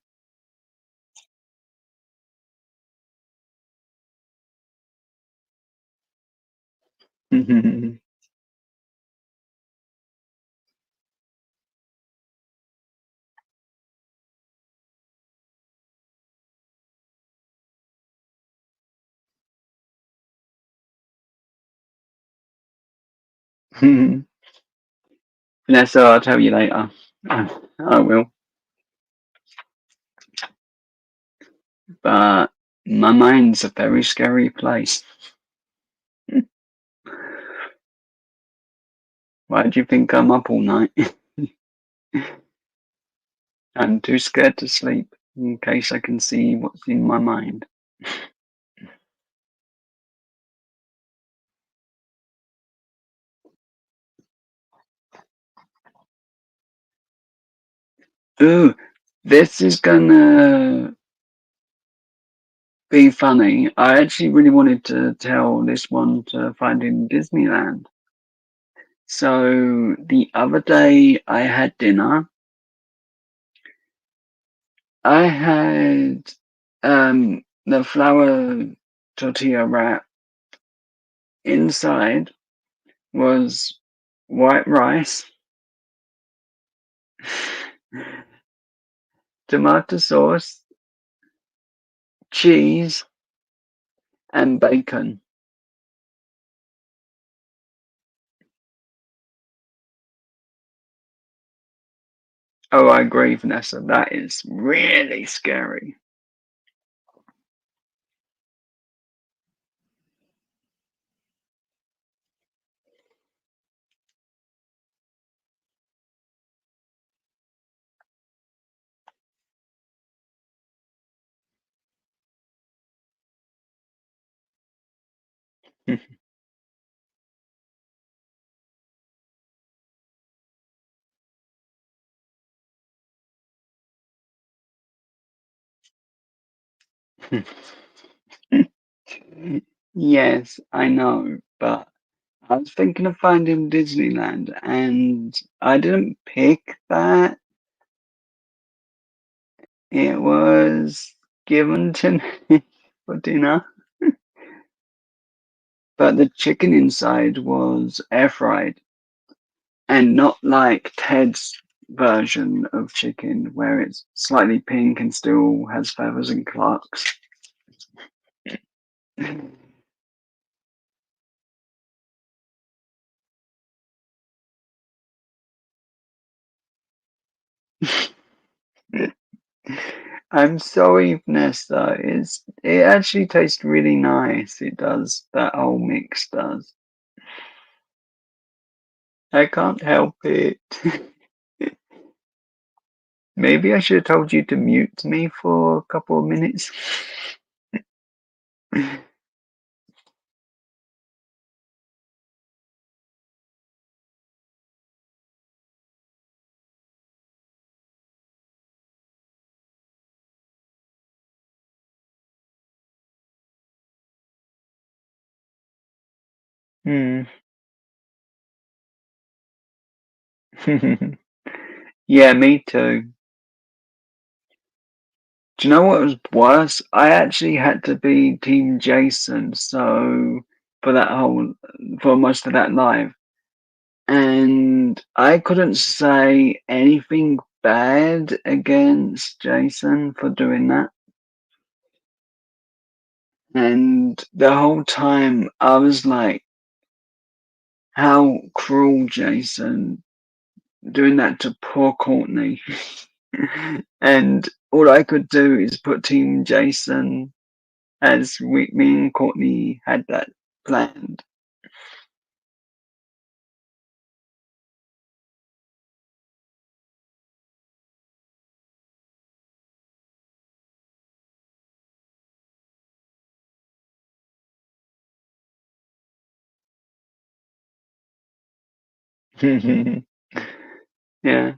A: Vanessa, I'll tell you later. I will. But my mind's a very scary place. Why do you think I'm up all night? I'm too scared to sleep in case I can see what's in my mind. Ooh, this is gonna be funny. I actually really wanted to tell this one to find in Disneyland. So the other day I had dinner. I had the flour tortilla wrap. Inside was white rice, tomato sauce, cheese, and bacon. Oh, I agree, Vanessa. That is really scary. Yes, I know, but I was thinking of finding Disneyland, and I didn't pick that. It was given to me for dinner, but the chicken inside was air fried, and not like Ted's version of chicken, where it's slightly pink and still has feathers and clucks. I'm sorry, Vanessa. It actually tastes really nice. It does. That whole mix does. I can't help it. Maybe I should have told you to mute me for a couple of minutes. Hmm. Yeah, me too. Do you know what was worse? I actually had to be Team Jason, so for that whole for most of that live. And I couldn't say anything bad against Jason for doing that. And the whole time I was like, how cruel, Jason, doing that to poor Courtney. And all I could do is put Team Jason as me and Courtney had that planned. Yeah.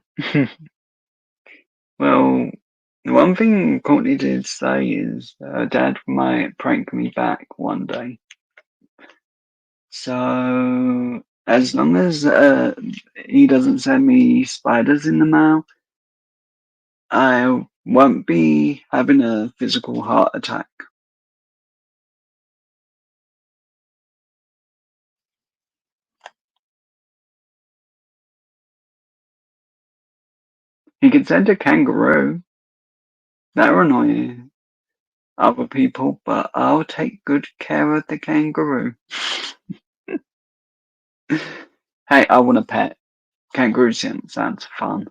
A: Well, the one thing Courtney did say is Dad might prank me back one day. So as long as he doesn't send me spiders in the mail, I won't be having a physical heart attack. He can send a kangaroo. That'll annoy other people, but I'll take good care of the kangaroo. Hey, I want a pet. Kangaroo sounds fun.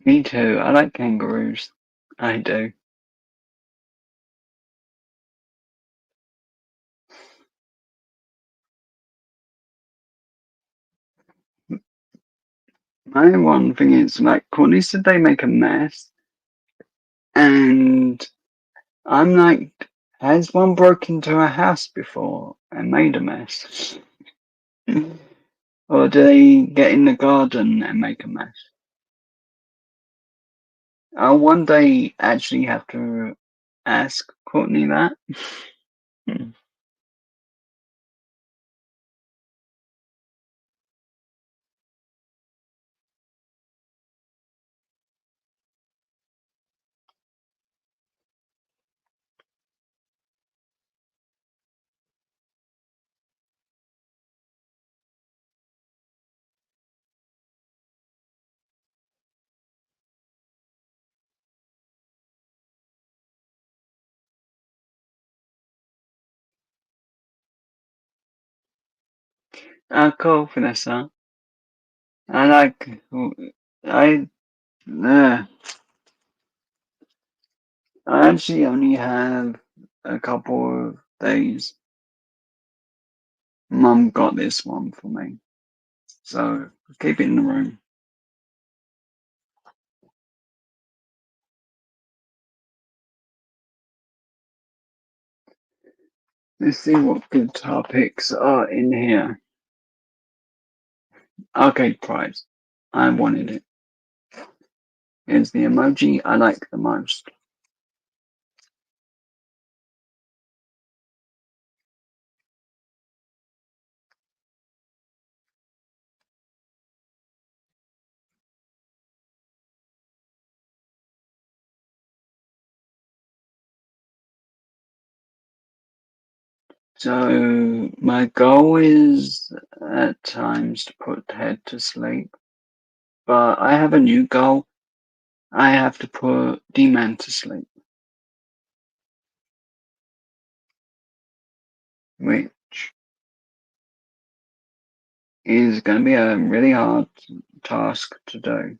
A: Me too. I like kangaroos. I do. My one thing is like Courtney said they make a mess, and I'm like, has one broken into a house before and made a mess? Or do they get in the garden and make a mess? I'll one day actually have to ask Courtney that. Cool, Vanessa. I like, I, uh, I actually only have a couple of days. Mum got this one for me, so keep it in the room. Let's see what good topics are in here. Arcade prize. I wanted it. Here's the emoji I like the most. So my goal is at times to put Ted to sleep, but I have a new goal. I have to put D-Man to sleep, which is going to be a really hard task to do.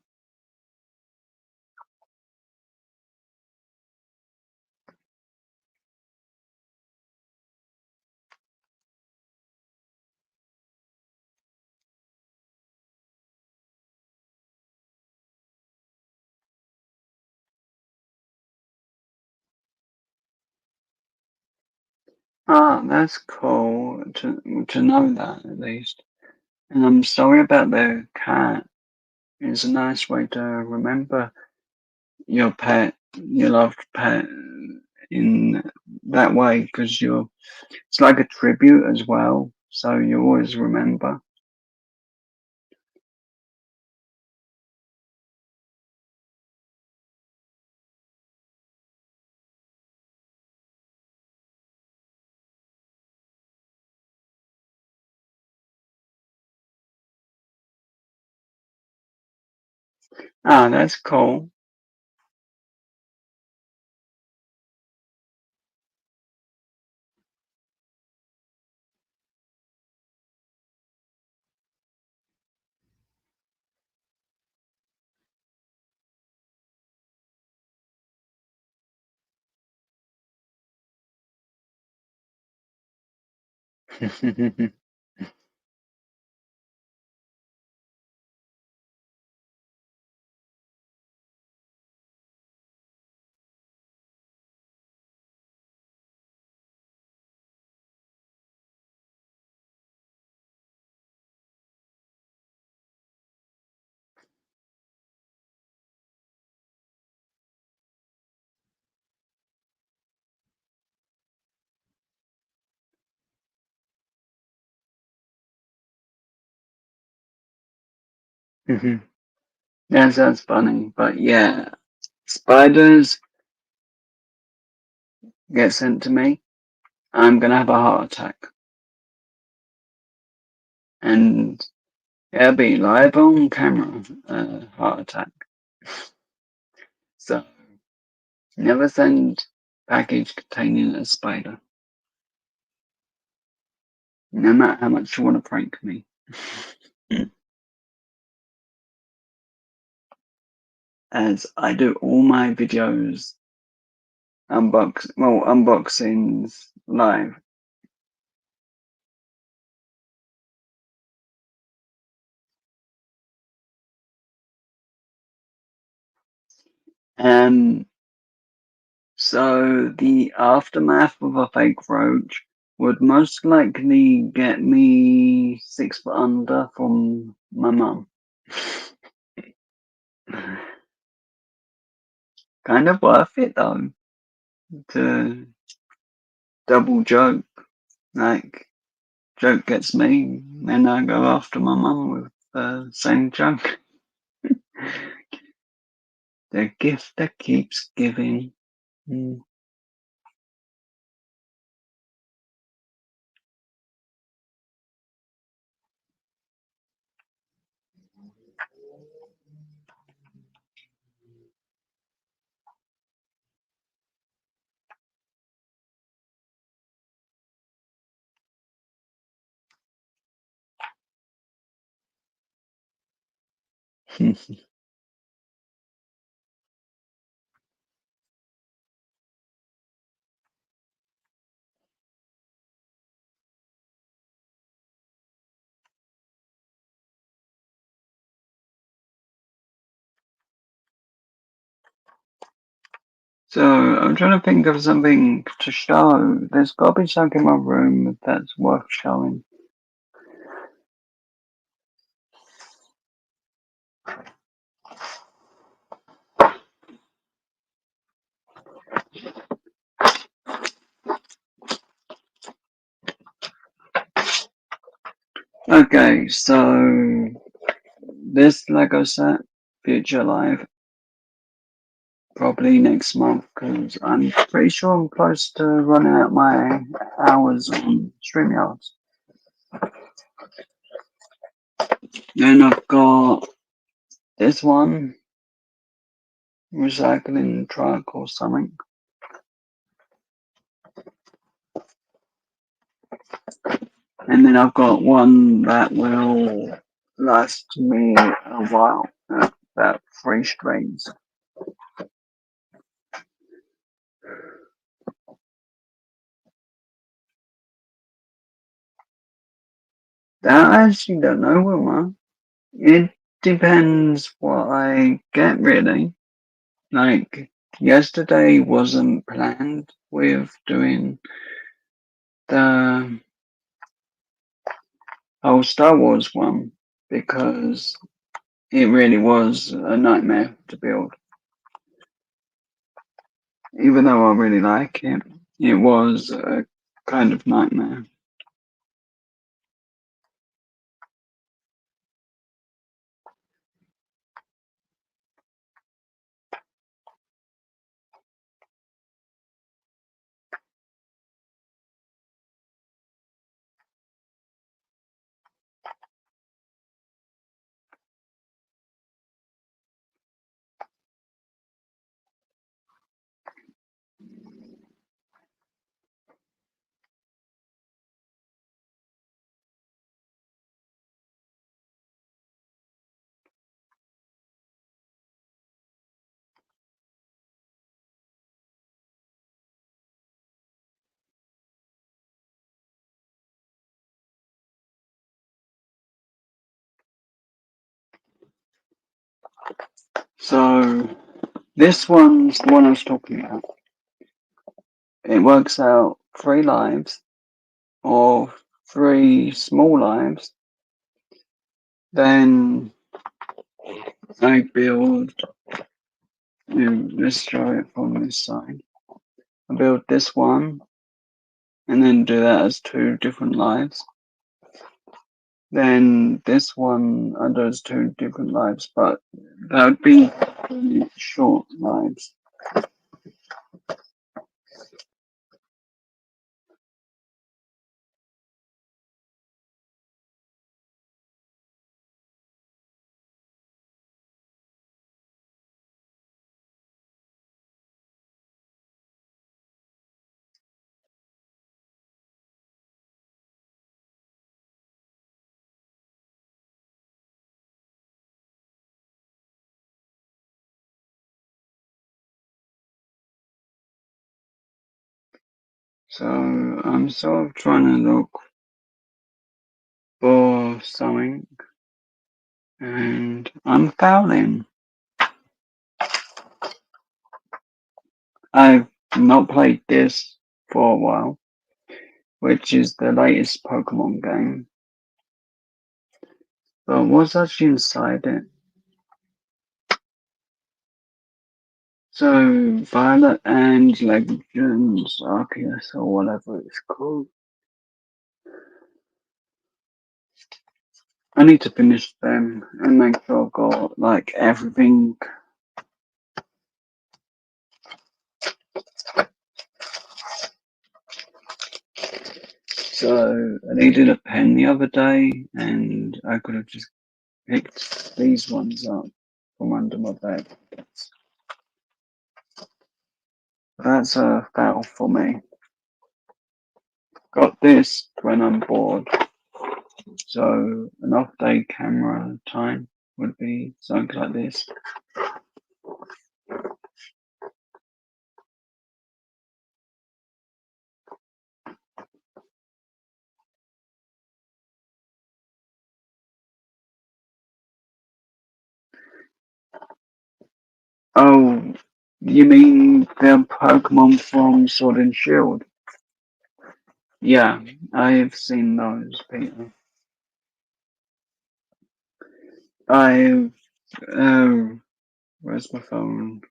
A: Ah, that's cool to know that at least. And I'm sorry about the cat. It's a nice way to remember your pet, your loved pet, in that way because it's like a tribute as well. So you always remember. Ah, that's cool. That sounds funny, but yeah, spiders get sent to me. I'm gonna have a heart attack, and it'll be live on camera. Heart attack. So never send package containing a spider, no matter how much you want to prank me. As I do all my videos unboxings live. Um, so the aftermath of a fake roach would most likely get me 6 foot under from my mum. Kind of worth it though to double joke. Like joke gets me, then I go after my mum with the same joke. The gift that keeps giving. Mm. So I'm trying to think of something to show. There's got to be something in my room that's worth showing. Okay, so this Lego set, Future Life, probably next month because I'm pretty sure I'm close to running out my hours on StreamYards. Then I've got this one, recycling truck or something. And then I've got one that will last me a while, about 3 strings. That I actually don't know, Wilma. It depends what I get, really. Like, yesterday wasn't planned with doing the whole Star Wars one because it really was a nightmare to build. Even though I really like it, it was a kind of nightmare. So, this one's the one I was talking about. It works out 3 lives or 3 small lives. Then I build, let's show it from this side. I build this one and then do that as 2 different lives. Then this one does 2 different lives, but that would be really short lives. So I'm sort of trying to look for something, and I'm fouling. I've not played this for a while, which is the latest Pokemon game. But what's actually inside it? So Violet and Legends Arceus or whatever it's called. I need to finish them and make sure I've got like everything. So I needed a pen the other day and I could have just picked these ones up from under my bed. That's a foul for me. Got this when I'm bored. So an off day camera time. would be something like this. Oh, you mean the Pokemon from Sword and Shield? Yeah, I've seen those, Peter. I've, oh, where's my phone?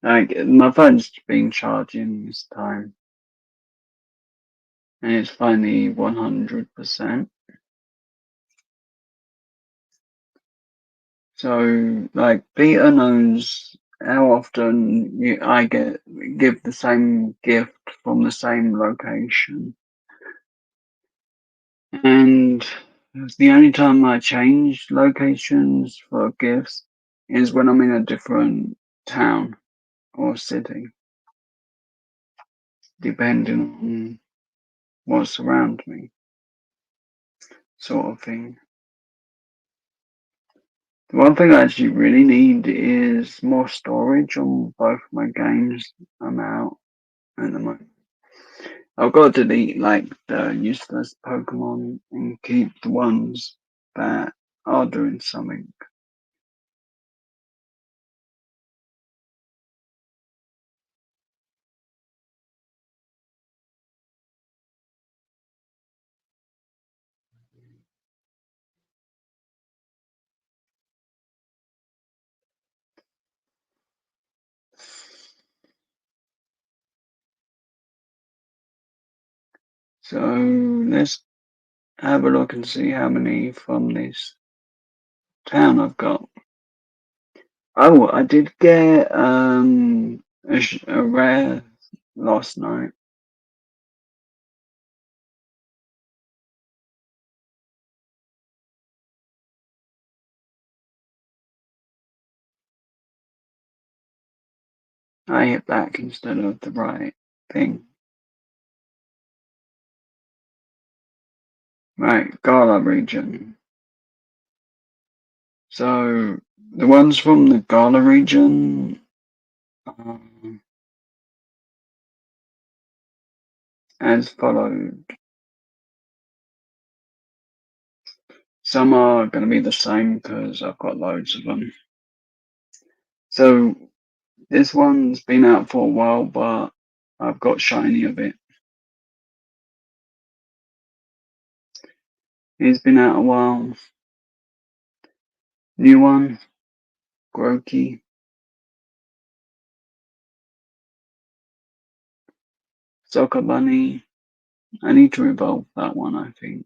A: My phone's been charging this time, and it's finally 100%. So, like, Peter knows how often I give the same gift from the same location, and the only time I change locations for gifts is when I'm in a different town or city, depending on what's around me, sort of thing. The one thing I actually really need is more storage on both my games I'm out at the moment. I've got to delete like the useless Pokemon and keep the ones that are doing something. So let's have a look and see how many from this town I've got. Oh, I did get a rare last night. I hit back instead of the right thing. Right, Gala region. So the ones from the Gala region, um, as followed. Some are going to be the same because I've got loads of them. So this one's been out for a while, but I've got shiny of it. It's been out a while. New one, Groki, Soccer Bunny. I need to evolve that one, I think.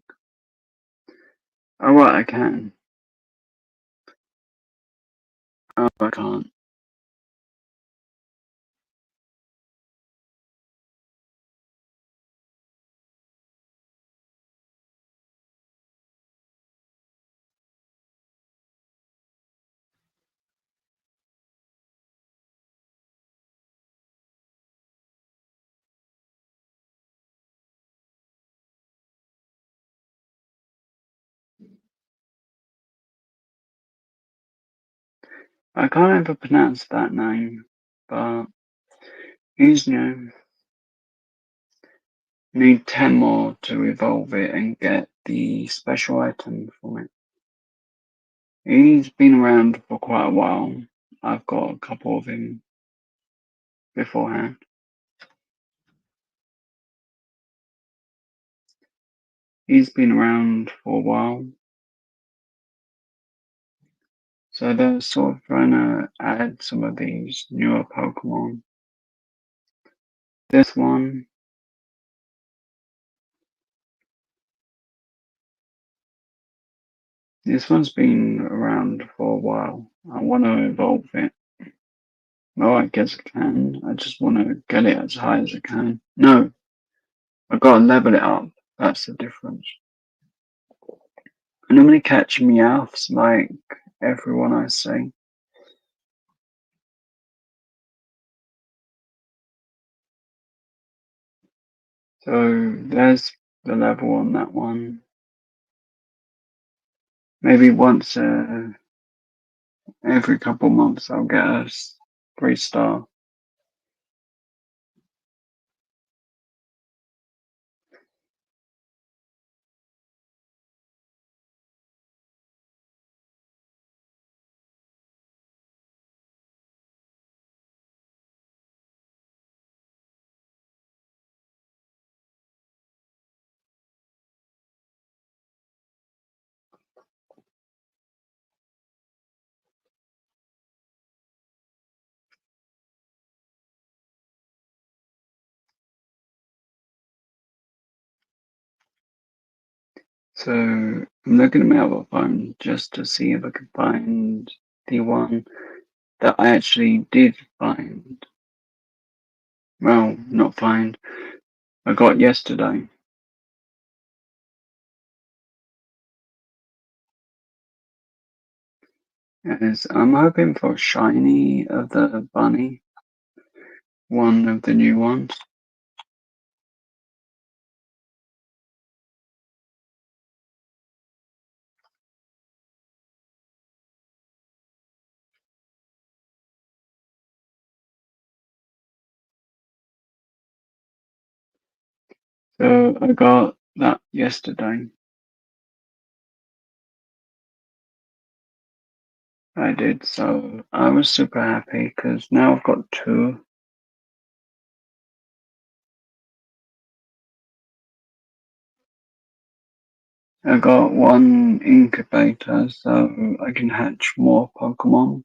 A: Oh, right, I can. Oh, I can't. I can't ever pronounce that name, but he's new. Need 10 more to evolve it and get the special item from it. He's been around for quite a while. I've got a couple of him beforehand. He's been around for a while. So they're sort of trying to add some of these newer Pokemon. This one, this one's been around for a while. I want to evolve it. Well, I guess I can. I just want to get it as high as I can. No, I've got to level it up. That's the difference. I normally catch Meowths like everyone I see. So there's the level on that one. maybe once every couple months I'll get a 3-star. So I'm looking at my other phone just to see if I can find the one that I actually did find. Well, not find. I got yesterday. As I'm hoping for a shiny of the bunny, one of the new ones. So I got that yesterday. I did, so I was super happy because now I've got two. I got one incubator so I can hatch more Pokemon.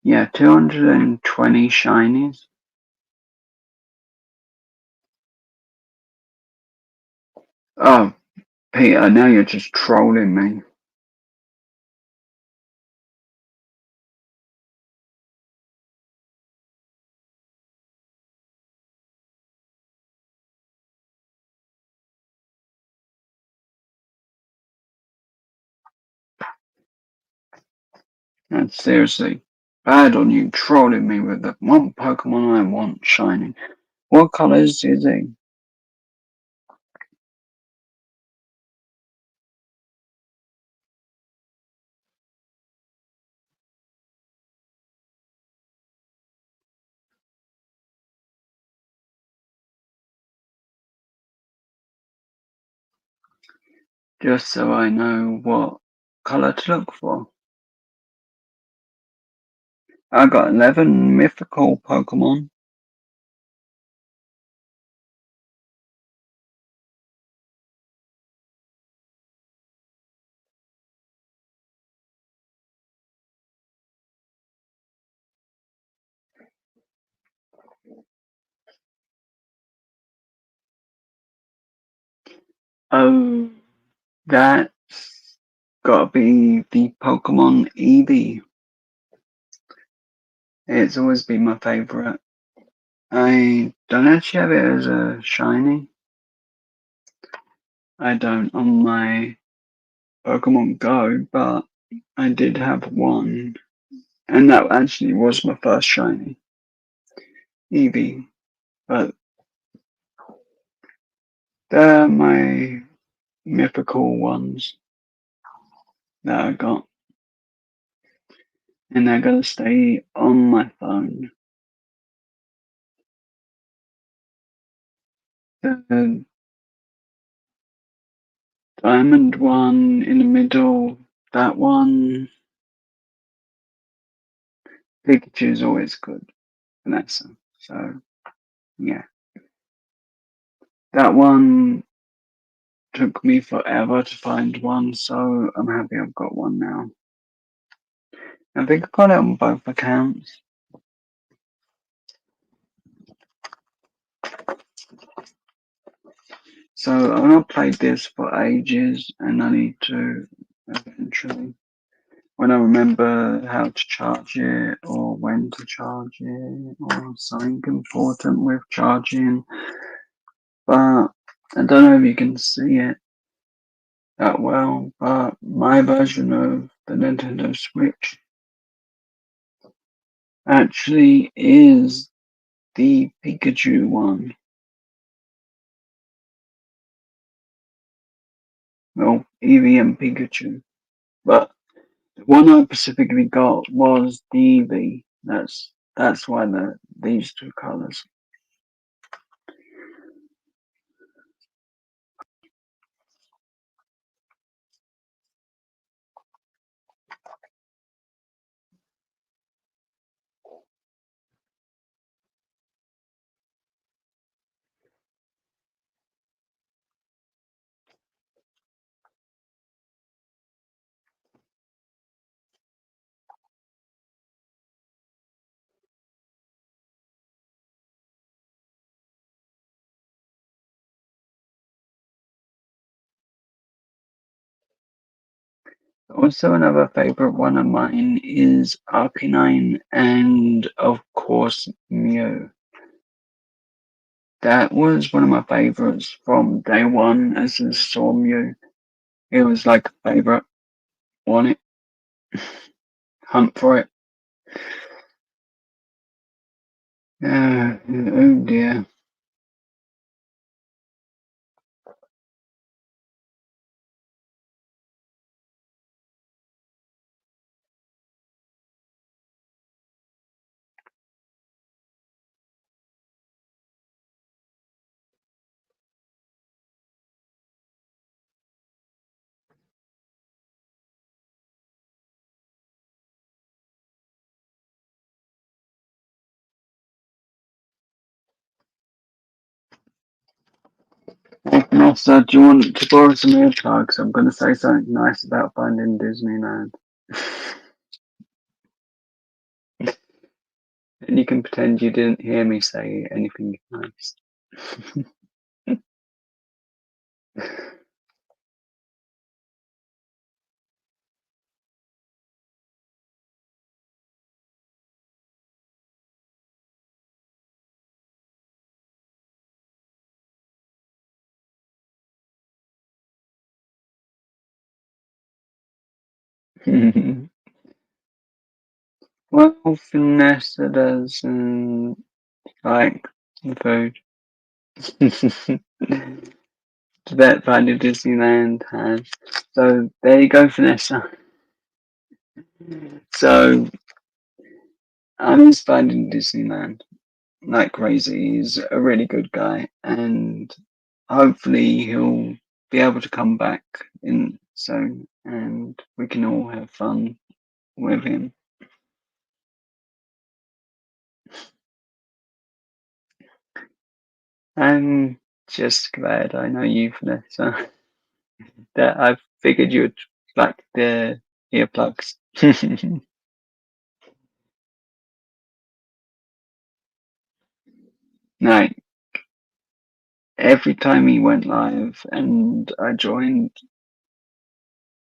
A: Yeah, 220 shinies. Oh, Peter, now you're just trolling me. That's seriously bad on you trolling me with the one Pokemon I want shining. What colors is he? Just so I know what color to look for. I got 11 mythical Pokemon. Oh, that's gotta be the Pokemon Eevee. It's always been my favorite. I don't actually have it as a shiny. I don't on my Pokemon Go, but I did have one, and that actually was my first shiny, Eevee. But they're my mythical ones that I got, and they're gonna stay on my phone. The diamond one in the middle, that one, Pikachu is always good, Vanessa. So yeah, that one took me forever to find one, so I'm happy I've got one now. I think I got it on both accounts. So I've not played this for ages, and I need to eventually, when I remember how to charge it or when to charge it or something important with charging. But I don't know if you can see it that well, but my version of the Nintendo Switch actually is the Pikachu one. Well, Eevee and Pikachu. But the one I specifically got was the Eevee. That's why these two colours. Also, another favourite one of mine is Arcanine and, of course, Mew. That was one of my favourites from day one as I saw Mew. It was like a favourite. Want it, hunt for it. Oh dear. Also, do you want to borrow some earplugs? I'm going to say something nice about finding Disneyland. And you can pretend you didn't hear me say anything nice. Well, Vanessa does like the food. That Finding Disneyland has. So there you go, Vanessa. So I'm just Finding Disneyland like crazy. He's a really good guy, and hopefully he'll be able to come back in soon, and we can all have fun with him. I'm just glad I know you, Vanessa, that I figured you'd like the earplugs. No, every time he went live and I joined,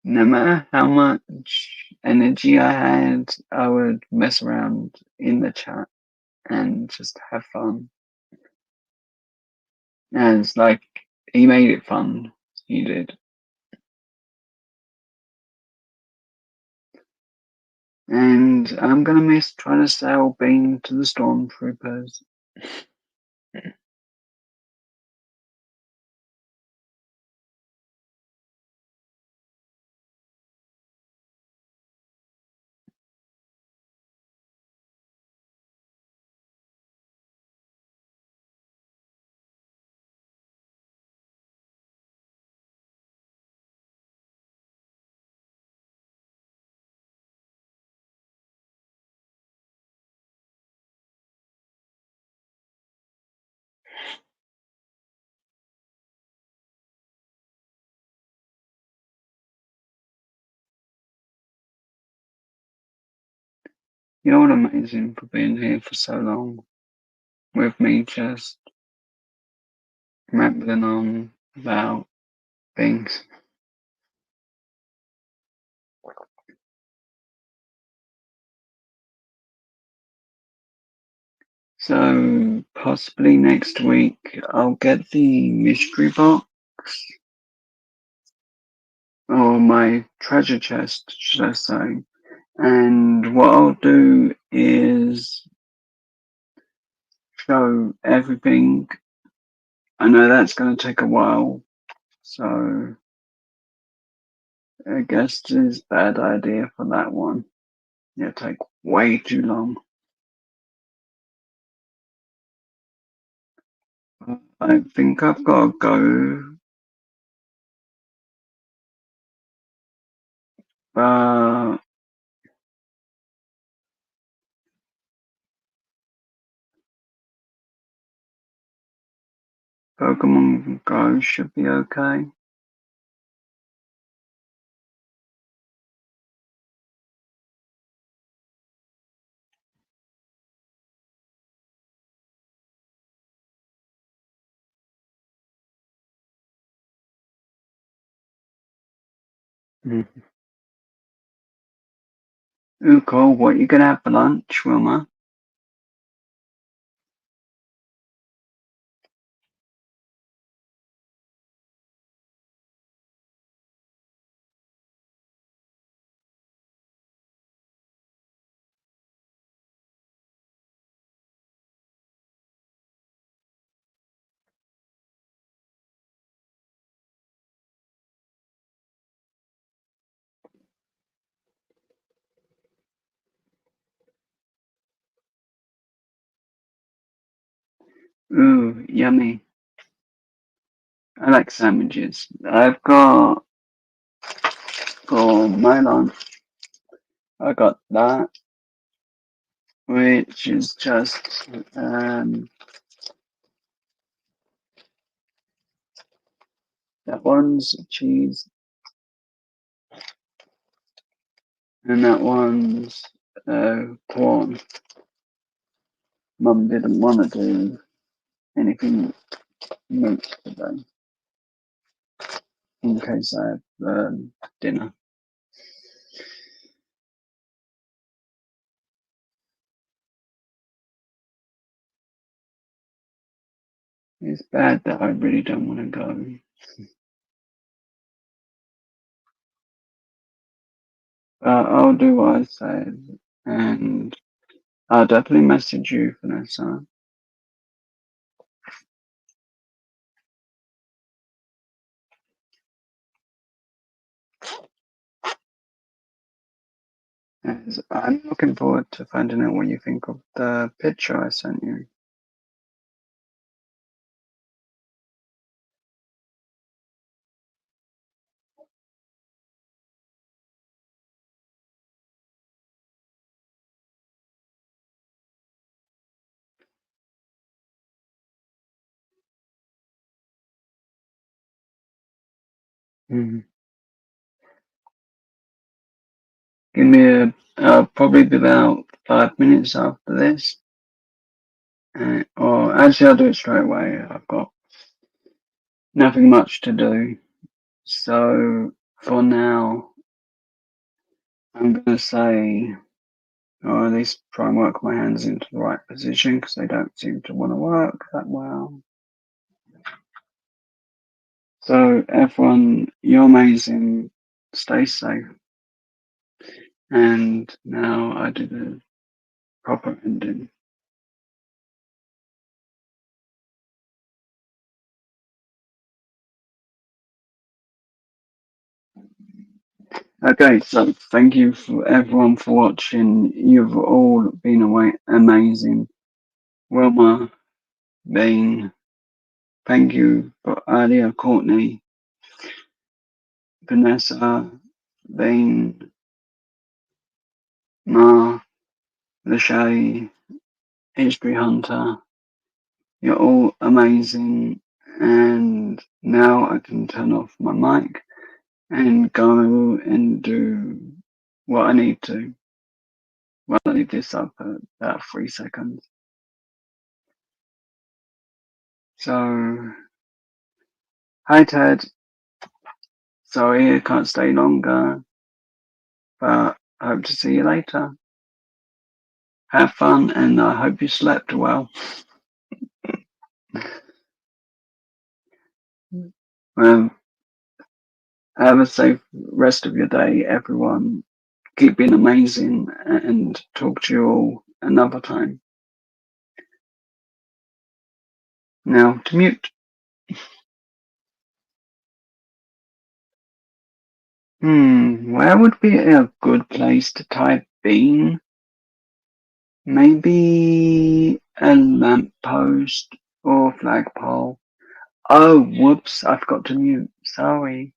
A: no matter how much energy I had, I would mess around in the chat and just have fun. And it's like, he made it fun. He did. And I'm gonna miss trying to sell Bean to the Stormtroopers. You're amazing for being here for so long with me just rambling on about things. So possibly next week I'll get the mystery box or my treasure chest, should I say. And what I'll do is show everything. I know that's going to take a while, so I guess it's a bad idea for that one. It'll take way too long. I think I've got to go. Uh, Pokemon Go should be okay. Mm. Ooh, cool. What you gonna have for lunch, Wilma? Ooh, yummy. I like sandwiches. I've got for my lunch. I got that, which is just that one's cheese, and that one's corn. Mum didn't want to do anything meat today in case I have dinner. It's bad that I really don't want to go. I'll do what I said, and I'll definitely message you, Vanessa. As I'm looking forward to finding out what you think of the picture I sent you. Mm. Give me probably be about 5 minutes after this. Or actually, I'll do it straight away. I've got nothing much to do. So for now, I'm going to say, or at least try and work my hands into the right position because they don't seem to want to work that well. So everyone, you're amazing. Stay safe. And now I do the proper ending. Okay, so thank you for everyone for watching. You've all been amazing. Wilma, Bean, thank you for earlier, Courtney, Vanessa, Bean, Ma, Lachey, History Hunter. You're all amazing. And now I can turn off my mic and go and do what I need to. Well, I leave this up at about 3 seconds. So Hi Ted, sorry I can't stay longer, but I hope to see you later. Have fun and I hope you slept well. Um, have a safe rest of your day, everyone. Keep being amazing and talk to you all another time. Now to mute. Where would be a good place to type bean? Maybe a lamppost or flagpole. Oh, whoops, I forgot to mute. Sorry.